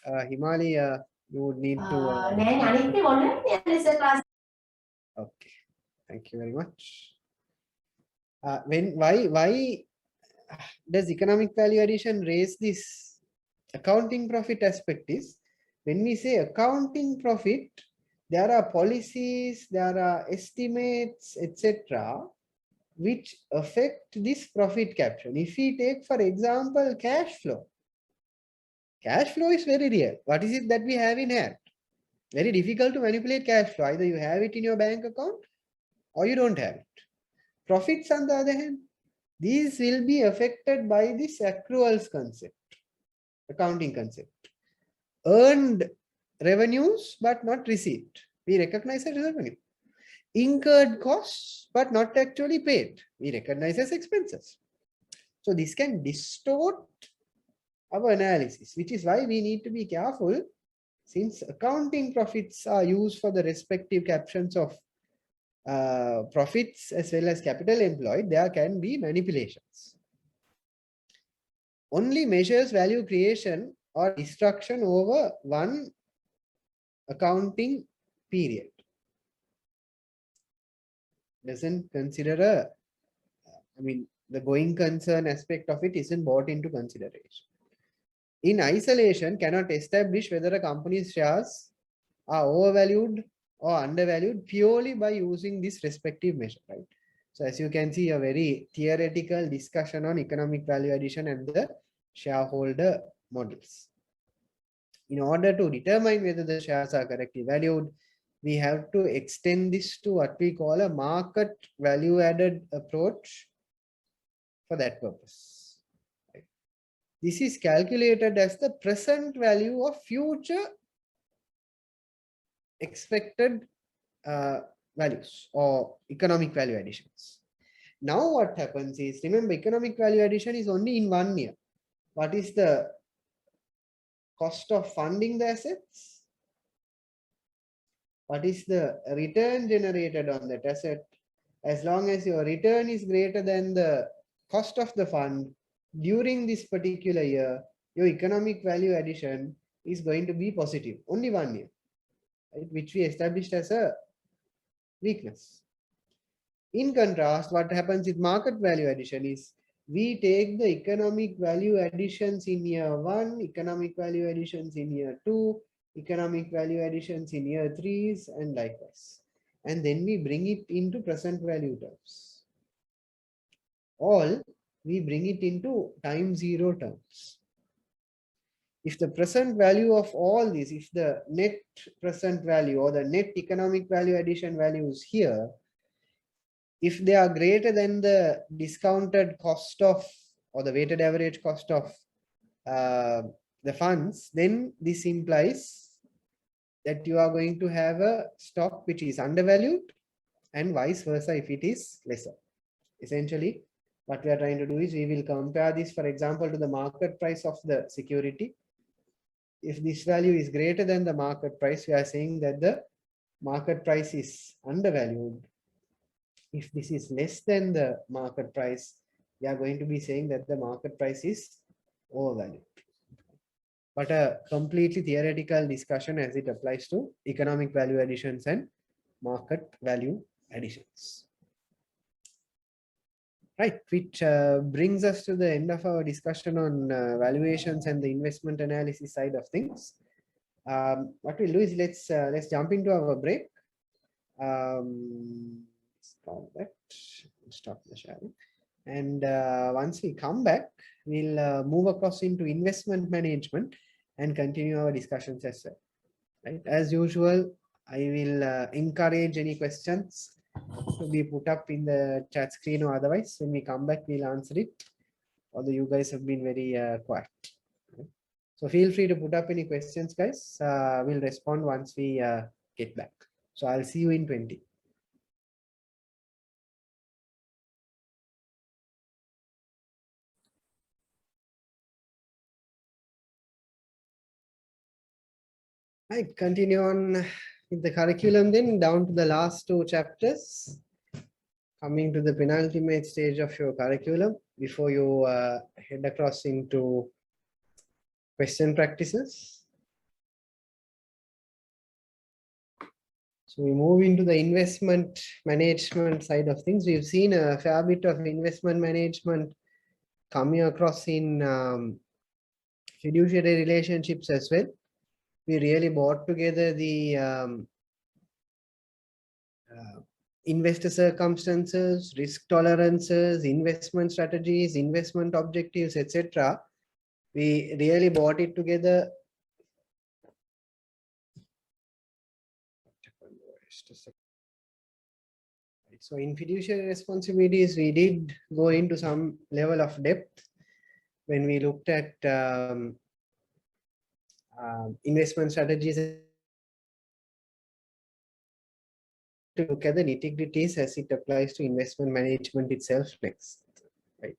Himali, you would need to okay, thank you very much. Why does economic value addition raise this accounting profit aspect is, when we say accounting profit, there are policies, there are estimates, etc., which affect this profit caption. If we take, for example, cash flow. Cash flow is very real. What is it that we have in hand? Very difficult to manipulate cash flow. Either you have it in your bank account or you don't have it. Profits, on the other hand, these will be affected by this accruals concept, accounting concept. Earned revenues, but not received. We recognize as revenue. Incurred costs, but not actually paid. We recognize as expenses. So this can distort our analysis, which is why we need to be careful, since accounting profits are used for the respective captions of profits as well as capital employed, there can be manipulations. Only measures value creation or destruction over one accounting period. Doesn't consider the going concern aspect of it isn't brought into consideration. In isolation, cannot establish whether a company's shares are overvalued or undervalued purely by using this respective measure, right? So as you can see, a very theoretical discussion on economic value addition and the shareholder models. In order to determine whether the shares are correctly valued, we have to extend this to what we call a market value added approach for that purpose. This is calculated as the present value of future expected values or economic value additions. Now what happens is, remember, economic value addition is only in 1 year. What is the cost of funding the assets? What is the return generated on that asset? As long as your return is greater than the cost of the fund during this particular year, your economic value addition is going to be positive, only 1 year, right? Which we established as a weakness. In contrast, what happens with market value addition is we take the economic value additions in year 1, economic value additions in year 2, economic value additions in year 3s, and likewise. And then we bring it into present value terms. All we bring it into time zero terms. If the present value of all these, if the net present value or the net economic value addition values here, if they are greater than the discounted cost of or the weighted average cost of the funds, then this implies that you are going to have a stock which is undervalued, and vice versa if it is lesser. Essentially, what we are trying to do is we will compare this, for example, to the market price of the security. If this value is greater than the market price, we are saying that the market price is undervalued. If this is less than the market price, we are going to be saying that the market price is overvalued. But a completely theoretical discussion as it applies to economic value additions and market value additions. Right, which brings us to the end of our discussion on valuations and the investment analysis side of things. What we'll do is let's jump into our break. Stop that. Stop the sharing. And once we come back, we'll move across into investment management and continue our discussions as well. Right, as usual, I will encourage any questions to be put up in the chat screen, or otherwise when we come back we'll answer it, although you guys have been very quiet. So feel free to put up any questions, guys. We'll respond once we get back. So I'll see you in 20. I continue on with the curriculum then, down to the last 2 chapters, coming to the penultimate stage of your curriculum before you head across into question practices. So we move into the investment management side of things. We've seen a fair bit of investment management coming across in fiduciary relationships as well. We really brought together the investor circumstances, risk tolerances, investment strategies, investment objectives, etc. We really brought it together. So in fiduciary responsibilities, we did go into some level of depth when we looked at investment strategies to look at the nitty-gritties as it applies to investment management itself next. Right.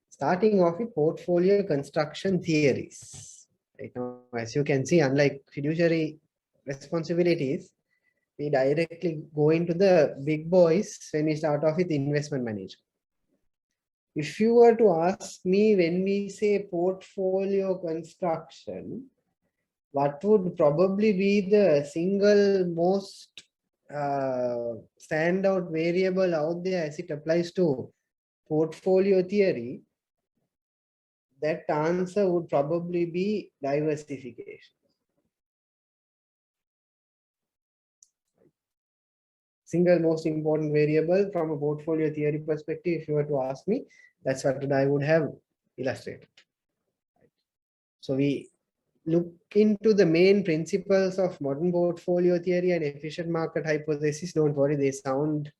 Starting off with portfolio construction theories. Right now, as you can see, unlike fiduciary responsibilities, we directly go into the big boys when we start off with investment management. If you were to ask me, when we say portfolio construction, what would probably be the single most standout variable out there as it applies to portfolio theory, that answer would probably be diversification. Single most important variable from a portfolio theory perspective, if you were to ask me, that's what I would have illustrated. So we look into the main principles of modern portfolio theory and efficient market hypothesis. Don't worry, they sound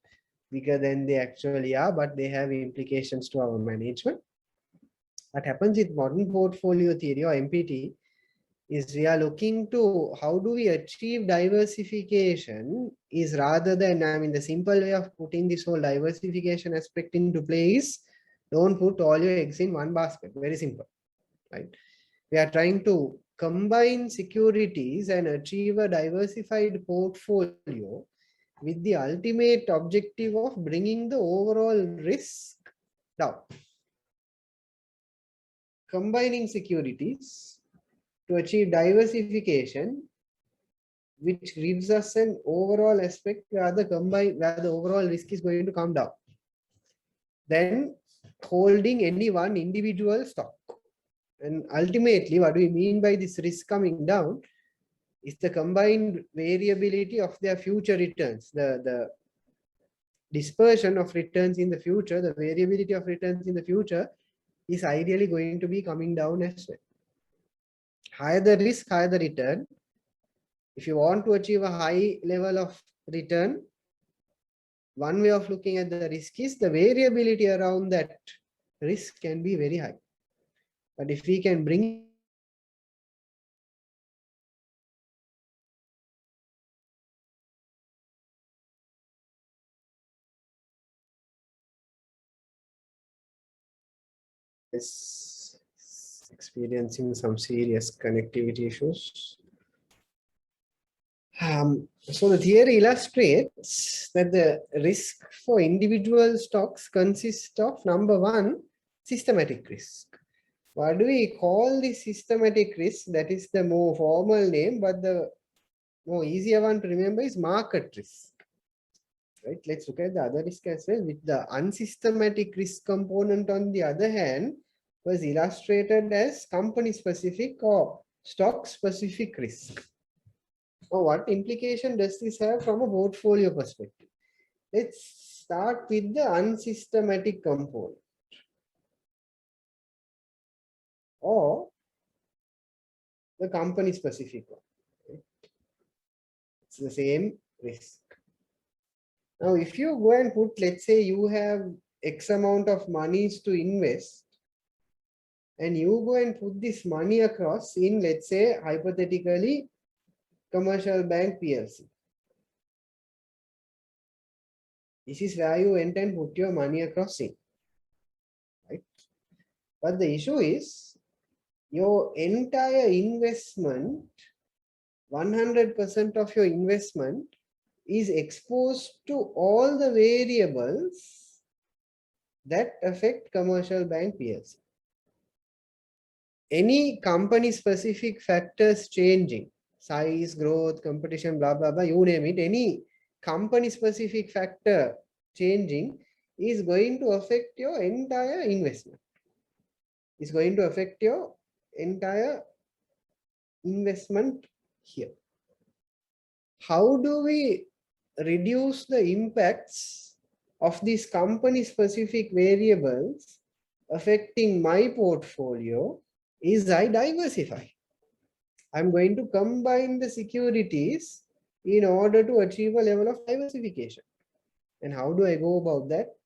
bigger than they actually are, but they have implications to our management. What happens with modern portfolio theory or MPT is we are looking to how do we achieve diversification is rather than, I mean, the simple way of putting this whole diversification aspect into play is don't put all your eggs in one basket. Very simple, right? We are trying to combine securities and achieve a diversified portfolio with the ultimate objective of bringing the overall risk down. combining securities to achieve diversification, which gives us an overall aspect where the overall risk is going to come down, than holding any one individual stock. And ultimately, what do we mean by this risk coming down is the combined variability of their future returns, the dispersion of returns in the future, the variability of returns in the future is ideally going to be coming down as well. Higher the risk, higher the return. If you want to achieve a high level of return, one way of looking at the risk is the variability around that risk can be very high. But if we can bring is experiencing some serious connectivity issues. So the theory illustrates that the risk for individual stocks consists of, number one, systematic risk. What do we call the systematic risk? That is the more formal name, but the more easier one to remember is market risk. Right? Let's look at the other risk as well. With the unsystematic risk component, on the other hand, was illustrated as company specific or stock specific risk. Now, what implication does this have from a portfolio perspective? Let's start with the unsystematic component, or the company specific one. Okay? It's the same risk. Now, if you go and put, let's say you have X amount of monies to invest, and you go and put this money across in, let's say, hypothetically, Commercial Bank PLC. This is where you went and put your money across in, right? But the issue is your entire investment, 100% of your investment is exposed to all the variables that affect Commercial Bank PLC. Any company specific factors changing, size, growth, competition, blah, blah, blah, you name it, any company specific factor changing is going to affect your entire investment. It's going to affect your entire investment here. How do we reduce the impacts of these company specific variables affecting my portfolio? Is I diversify. I'm going to combine the securities in order to achieve a level of diversification. And how do I go about that?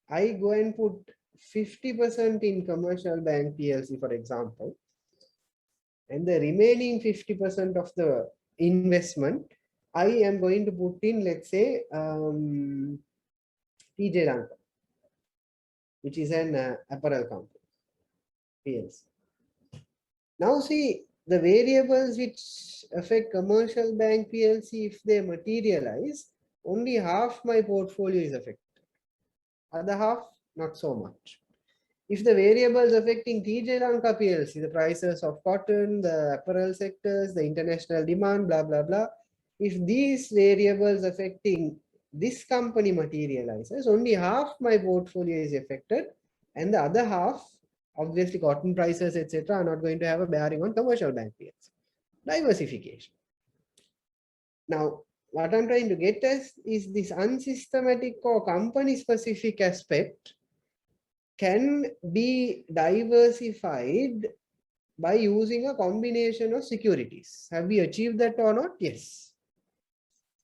I go and put 50% in Commercial Bank PLC, for example, and the remaining 50% of the investment, I am going to put in, let's say, TJ Lanka, which is an apparel company, PLC. Now see, the variables which affect Commercial Bank PLC, if they materialize, only half my portfolio is affected. Other half, not so much. If the variables affecting TJ Lanka PLC, the prices of cotton, the apparel sectors, the international demand, blah, blah, blah, if these variables affecting this company materializes, only half my portfolio is affected, and the other half, obviously cotton prices, etc., are not going to have a bearing on Commercial Bank PLC. Diversification. Now, what I'm trying to get at is this unsystematic or company specific aspect can be diversified by using a combination of securities. Have we achieved that or not? Yes.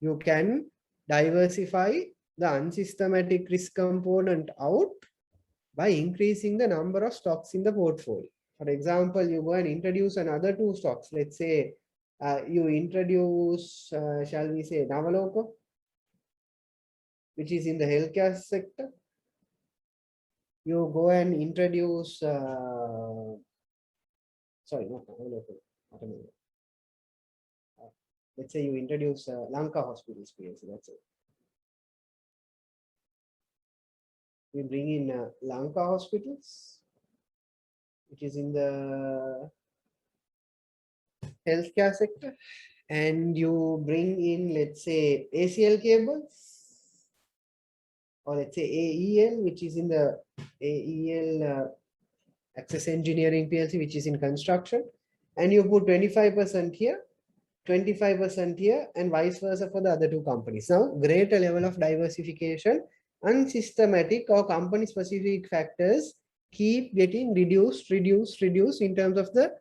You can diversify the unsystematic risk component out by increasing the number of stocks in the portfolio. For example, you go and introduce another two stocks. Let's say you introduce, shall we say, Navaloka, which is in the healthcare sector. You go and introduce, sorry, not Navaloka, let's say you introduce Lanka Hospitals PLC, that's it. We bring in Lanka Hospitals. which is in the healthcare sector, and you bring in, let's say, ACL cables, or let's say AEL, which is in the AEL Access Engineering PLC, which is in construction, and you put 25% here, 25% here, and vice versa for the other two companies. Now, greater level of diversification, unsystematic or company specific factors keep getting reduced in terms of the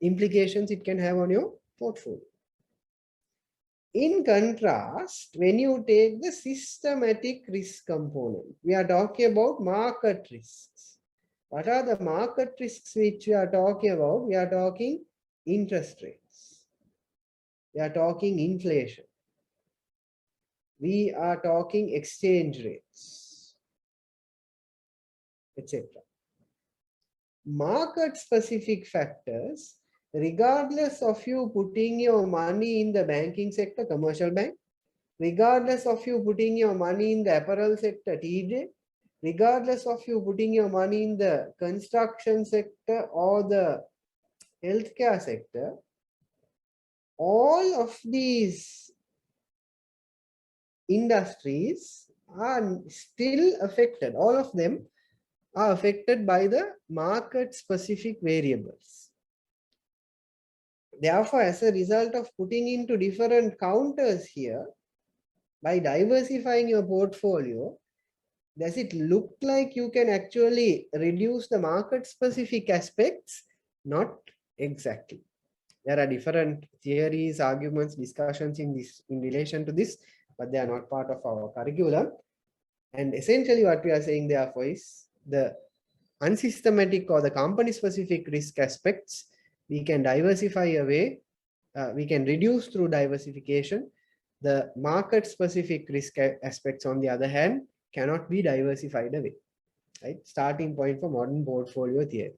implications it can have on your portfolio. In contrast, when you take the systematic risk component, we are talking about market risks. What are the market risks which we are talking about? We are talking interest rates. We are talking inflation. We are talking exchange rates, etc. Market specific factors, regardless of you putting your money in the banking sector, commercial bank, regardless of you putting your money in the apparel sector, TJ, regardless of you putting your money in the construction sector or the healthcare sector, all of these industries are still affected. All of them are affected by the market specific variables. Therefore, as a result of putting into different counters here, by diversifying your portfolio, does it look like you can actually reduce the market specific aspects? Not exactly. There are different theories, arguments, discussions in relation to this, but they are not part of our curriculum. And essentially what we are saying therefore is the unsystematic or the company specific risk aspects, we can diversify away, we can reduce through diversification. The market specific risk aspects, on the other hand, cannot be diversified away. Right? Starting point for modern portfolio theory.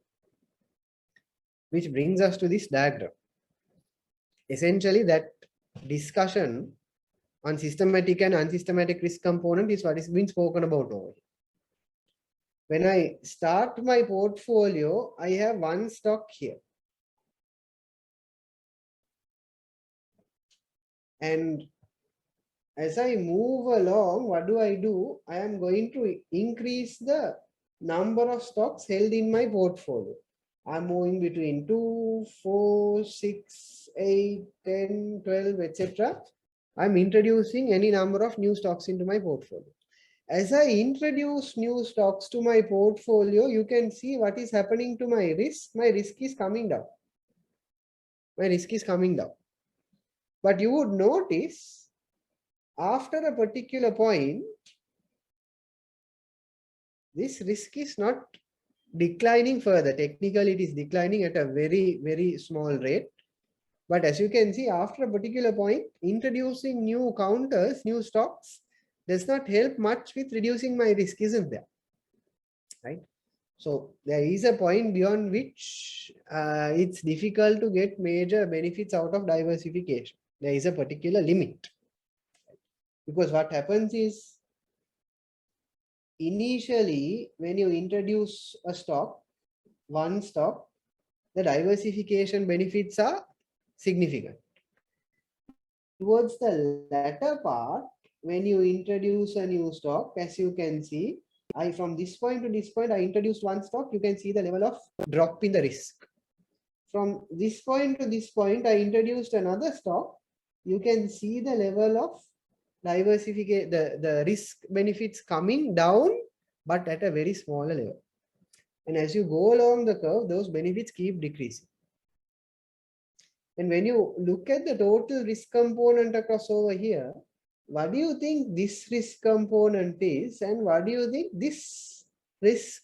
Which brings us to this diagram. Essentially, that discussion on systematic and unsystematic risk component is what is being spoken about over here. When I start my portfolio, I have one stock here. And as I move along, what do? I am going to increase the number of stocks held in my portfolio. I'm moving between 2, 4, 6, 8, 10, 12, etc. I'm introducing any number of new stocks into my portfolio. As I introduce new stocks to my portfolio, you can see what is happening to my risk. My risk is coming down. My risk is coming down. But you would notice after a particular point, this risk is not declining further. Technically, it is declining at a very, very small rate. But as you can see, after a particular point, introducing new counters, new stocks, does not help much with reducing my risk, isn't there? Right? So there is a point beyond which it's difficult to get major benefits out of diversification. There is a particular limit. Because what happens is, initially, when you introduce a stock, one stock, the diversification benefits are significant. Towards the latter part, when you introduce a new stock, as you can see, from this point to this point, I introduced one stock, you can see the level of drop in the risk. From this point to this point, I introduced another stock, you can see the level of diversification, the risk benefits coming down, but at a very smaller level. And as you go along the curve, those benefits keep decreasing. And when you look at the total risk component across over here, what do you think this risk component is? And what do you think this risk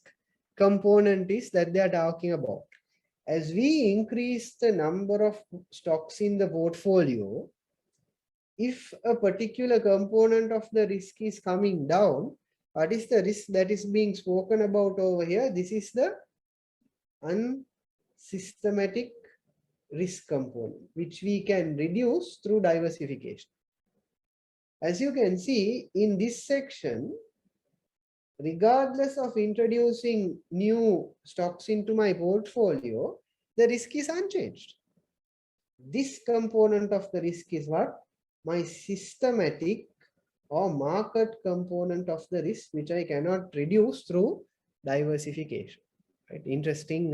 component is that they are talking about? As we increase the number of stocks in the portfolio, if a particular component of the risk is coming down, what is the risk that is being spoken about over here? This is the unsystematic risk component, which we can reduce through diversification. As you can see in this section, regardless of introducing new stocks into my portfolio, the risk is unchanged. This component of the risk is what? My systematic or market component of the risk, which I cannot reduce through diversification. Right? Interesting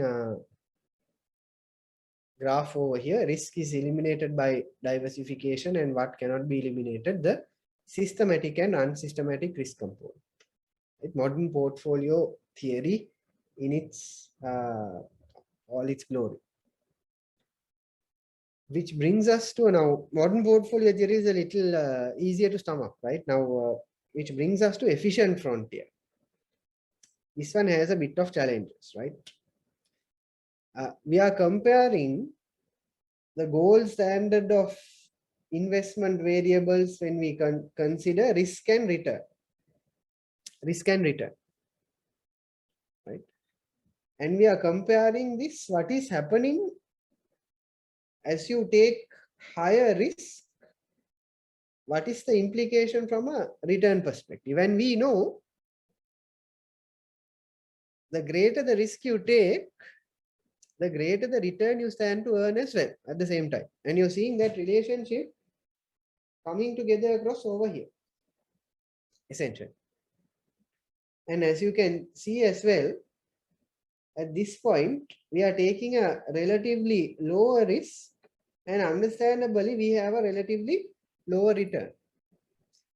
graph over here. Risk is eliminated by diversification, and what cannot be eliminated? The systematic and unsystematic risk component. Right? Modern portfolio theory in its all its glory. Which brings us to now, modern portfolio theory is a little easier to stomach, right? Now, which brings us to efficient frontier. This one has a bit of challenges, right? We are comparing the gold standard of investment variables when we consider risk and return. Risk and return, right? And we are comparing this, what is happening as you take higher risk, what is the implication from a return perspective? And we know the greater the risk you take, the greater the return you stand to earn as well at the same time. And you're seeing that relationship coming together across over here, essentially. And as you can see as well, at this point, we are taking a relatively lower risk, and understandably, we have a relatively lower return.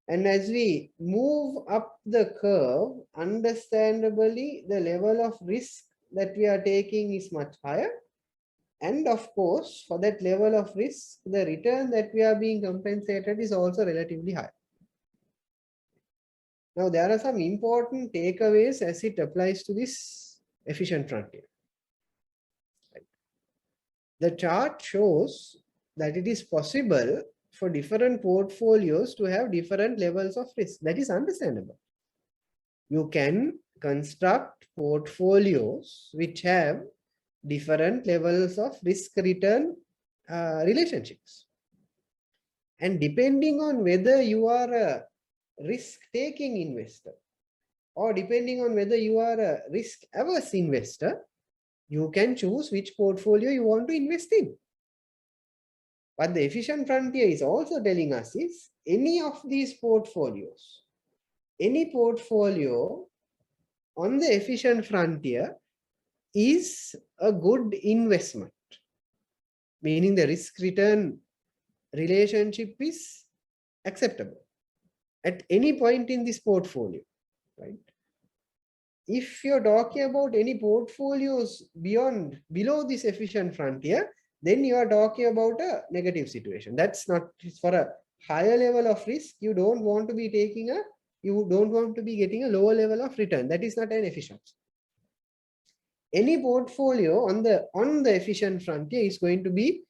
And as we move up the curve, understandably, the level of risk that we are taking is much higher. And of course, for that level of risk, the return that we are being compensated is also relatively high. Now, there are some important takeaways as it applies to this efficient frontier. The chart shows that it is possible for different portfolios to have different levels of risk. That is understandable. You can construct portfolios which have different levels of risk return relationships. And depending on whether you are a risk-taking investor or depending on whether you are a risk-averse investor, you can choose which portfolio you want to invest in. What the efficient frontier is also telling us is any of these portfolios, any portfolio on the efficient frontier is a good investment, meaning the risk return relationship is acceptable at any point in this portfolio, right? If you're talking about any portfolios below this efficient frontier, then you are talking about a negative situation. That's not for a higher level of risk. You don't want to be getting a lower level of return. That is not an efficiency. Any portfolio on the efficient frontier is going to be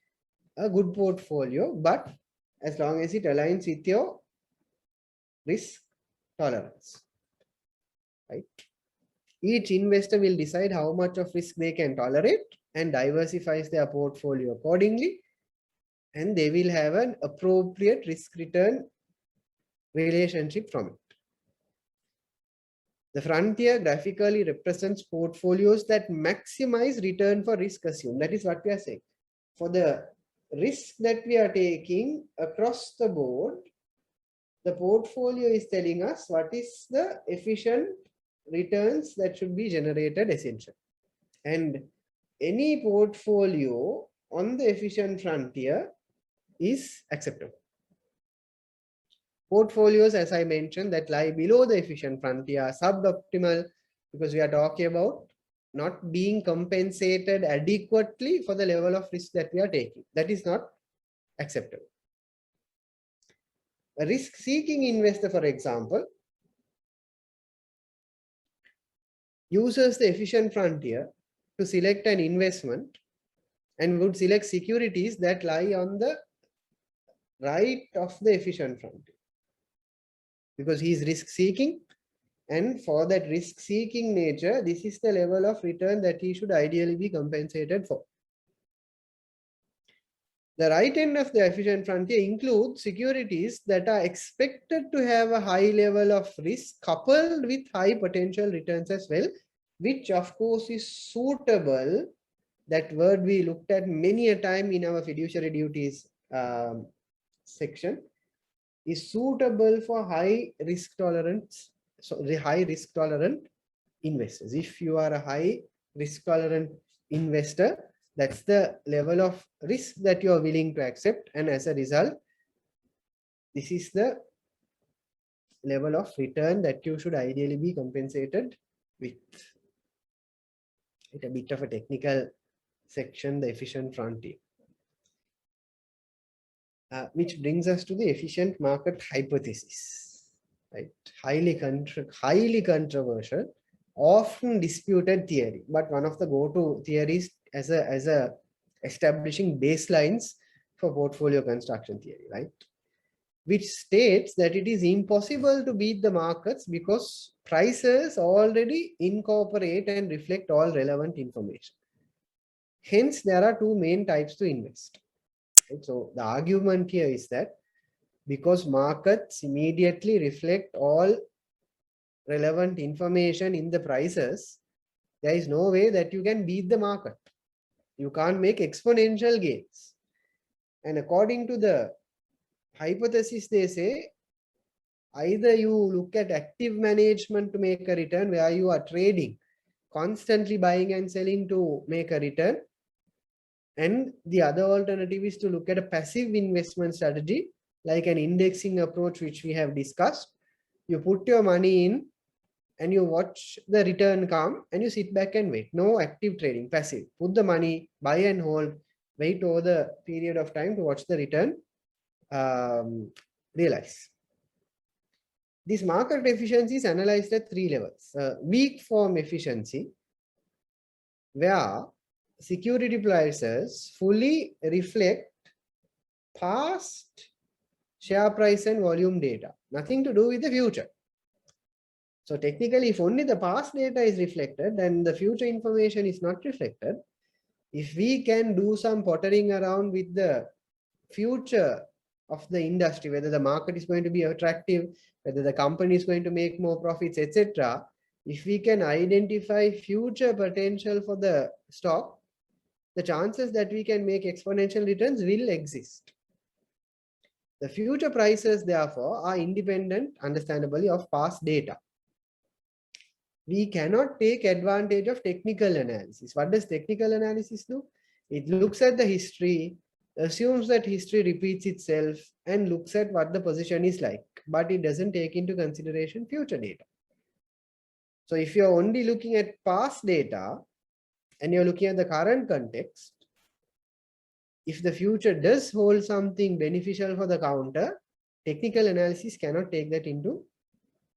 a good portfolio, but as long as it aligns with your risk tolerance, right? Each investor will decide how much of risk they can tolerate and diversifies their portfolio accordingly, and they will have an appropriate risk return relationship from it. The frontier graphically represents portfolios that maximize return for risk assumed. That is what we are saying. For the risk that we are taking across the board, the portfolio is telling us what is the efficient returns that should be generated essentially. And any portfolio on the efficient frontier is acceptable. Portfolios, as I mentioned, that lie below the efficient frontier are suboptimal because we are talking about not being compensated adequately for the level of risk that we are taking. That is not acceptable. A risk-seeking investor, for example, uses the efficient frontier to select an investment and would select securities that lie on the right of the efficient frontier because he is risk-seeking, and for that risk-seeking nature, this is the level of return that he should ideally be compensated for. The right end of the efficient frontier includes securities that are expected to have a high level of risk coupled with high potential returns as well, which of course is suitable. That word we looked at many a time in our fiduciary duties section, is suitable for high risk tolerance, so the high risk tolerant investors. If you are a high risk tolerant investor, that's the level of risk that you are willing to accept, and as a result, this is the level of return that you should ideally be compensated with. It's a bit of a technical section, the efficient frontier. Which brings us to the efficient market hypothesis, right? Highly controversial, often disputed theory, but one of the go-to theories as a establishing baselines for portfolio construction theory, right? Which states that it is impossible to beat the markets because prices already incorporate and reflect all relevant information. Hence, there are two main types to invest. Right? So the argument here is that because markets immediately reflect all relevant information in the prices, there is no way that you can beat the market. You can't make exponential gains. And according to the hypothesis, they say either you look at active management to make a return, where you are trading, constantly buying and selling to make a return. And the other alternative is to look at a passive investment strategy, like an indexing approach, which we have discussed. You put your money in and you watch the return come and you sit back and wait. No active trading, passive. Put the money, buy and hold, wait over the period of time to watch the return realize. This market efficiency is analyzed at three levels. Weak form efficiency, where security prices fully reflect past share price and volume data, nothing to do with the future. So technically, if only the past data is reflected and the future information is not reflected, if we can do some pottering around with the future of the industry, whether the market is going to be attractive, whether the company is going to make more profits, etc., if we can identify future potential for the stock, the chances that we can make exponential returns will exist. The future prices, therefore, are independent, understandably, of past data. We cannot take advantage of technical analysis. What does technical analysis do? It looks at the history, assumes that history repeats itself, and looks at what the position is like, but it doesn't take into consideration future data. So if you're only looking at past data and you're looking at the current context, if the future does hold something beneficial for the counter, technical analysis cannot take that into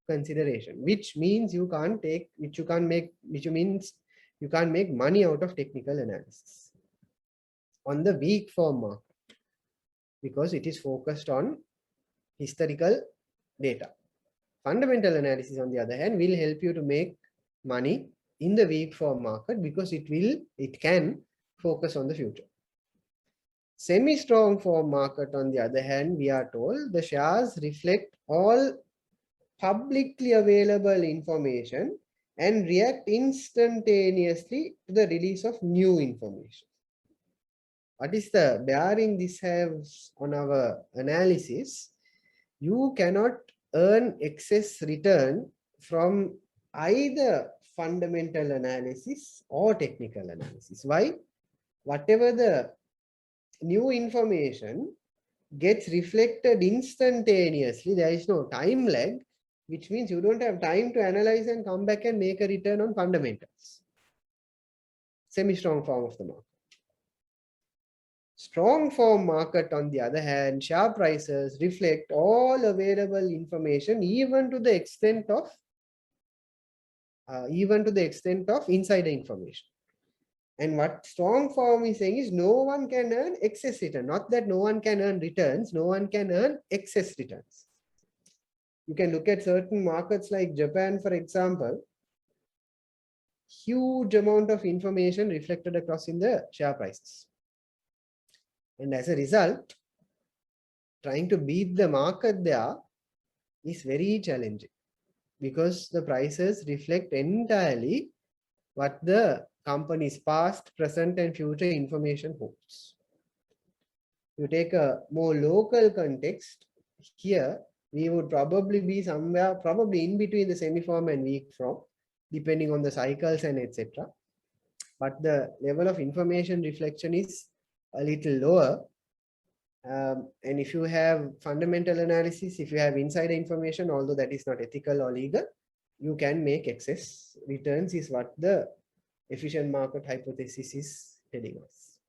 consideration, which means you can't make money out of technical analysis on the weak form market, because it is focused on historical data. Fundamental analysis, on the other hand, will help you to make money in the weak form market because it can focus on the future. Semi-strong form market, on the other hand, we are told the shares reflect all publicly available information and react instantaneously to the release of new information. What is the bearing this has on our analysis? You cannot earn excess return from either fundamental analysis or technical analysis. Why? Whatever the new information gets reflected instantaneously, there is no time lag, which means you don't have time to analyze and come back and make a return on fundamentals. Semi-strong form of the market. Strong form market, on the other hand, share prices reflect all available information, even to the extent of insider information. And what strong form is saying is no one can earn excess return. Not that no one can earn returns, no one can earn excess returns. You can look at certain markets like Japan, for example. Huge amount of information reflected across in the share prices. And as a result, trying to beat the market there is very challenging because the prices reflect entirely what the company's past, present, and future information holds. You take a more local context, here we would probably be somewhere probably in between the semi-firm and weak firm, depending on the cycles and etc. But the level of information reflection is a little lower. And if you have fundamental analysis, if you have insider information, although that is not ethical or legal, you can make excess returns, is what the efficient market hypothesis is telling us.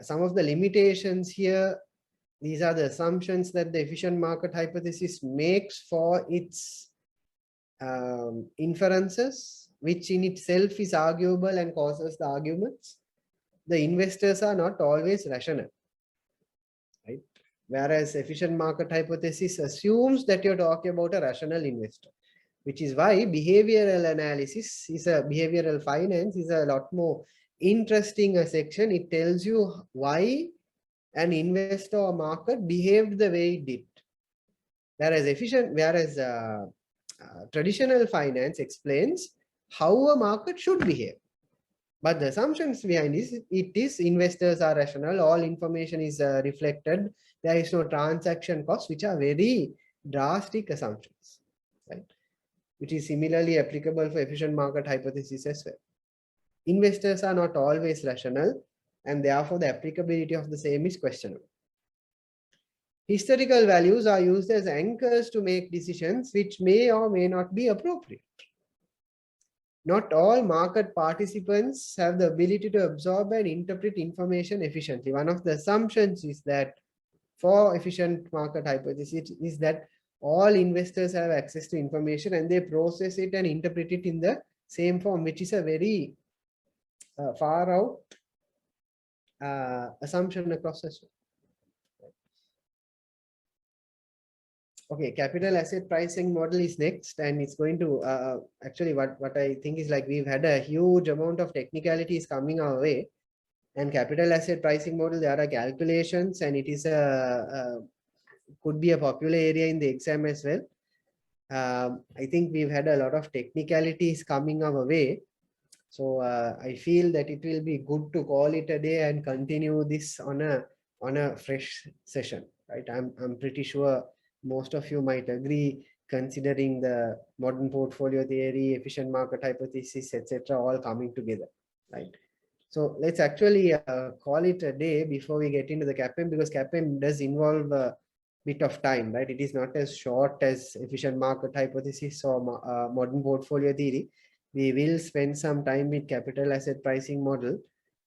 Some of the limitations here, these are the assumptions that the efficient market hypothesis makes for its inferences, which in itself is arguable and causes the arguments. The investors are not always rational, right? Whereas efficient market hypothesis assumes that you're talking about a rational investor, which is why behavioral analysis is behavioral finance is a lot more interesting a section. It tells you why an investor or market behaved the way it did. Whereas traditional finance explains how a market should behave. But the assumptions behind this, it is investors are rational, all information is reflected, there is no transaction cost, which are very drastic assumptions, right? Which is similarly applicable for efficient market hypothesis as well. Investors are not always rational, and therefore the applicability of the same is questionable. Historical values are used as anchors to make decisions which may or may not be appropriate. Not all market participants have the ability to absorb and interpret information efficiently. One of the assumptions is that for efficient market hypothesis is that all investors have access to information and they process it and interpret it in the same form, which is a very far out assumption across as well. Okay, capital asset pricing model is next, and it's going to actually what I think is like we've had a huge amount of technicalities coming our way, and capital asset pricing model, there are calculations, and it is could be a popular area in the exam as well. I think we've had a lot of technicalities coming our way, so I feel that it will be good to call it a day and continue this on a fresh session, right? I'm pretty sure most of you might agree, considering the modern portfolio theory, efficient market hypothesis, etc., all coming together, right? So let's actually call it a day before we get into the CAPM, because CAPM does involve a bit of time, right? It is not as short as efficient market hypothesis or modern portfolio theory. We will spend some time with capital asset pricing model.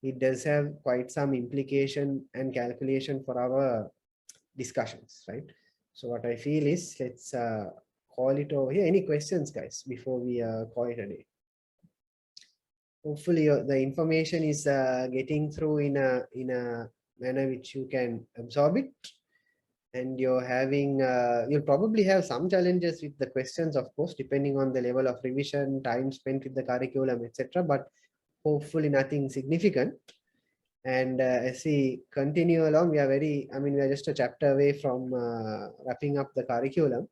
It does have quite some implication and calculation for our discussions, right? So what I feel is let's call it over here. Any questions, guys, before we call it a day? Hopefully the information is getting through in a manner which you can absorb it, and you're having you'll probably have some challenges with the questions, of course, depending on the level of revision, time spent with the curriculum, etc., but hopefully nothing significant. And as we continue along, we are just a chapter away from wrapping up the curriculum,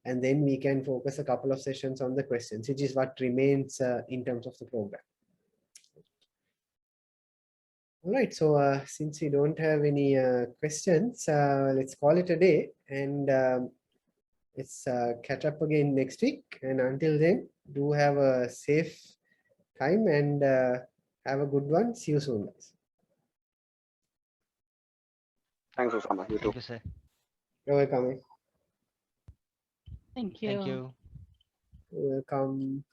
and then we can focus a couple of sessions on the questions, which is what remains in terms of the program. All right, so since we don't have any questions, let's call it a day, and let's catch up again next week. And until then, do have a safe time and have a good one. See you soon, guys. Thanks, Osama. You too. Thank you, sir. You're welcome. Thank you. Thank you. You're welcome.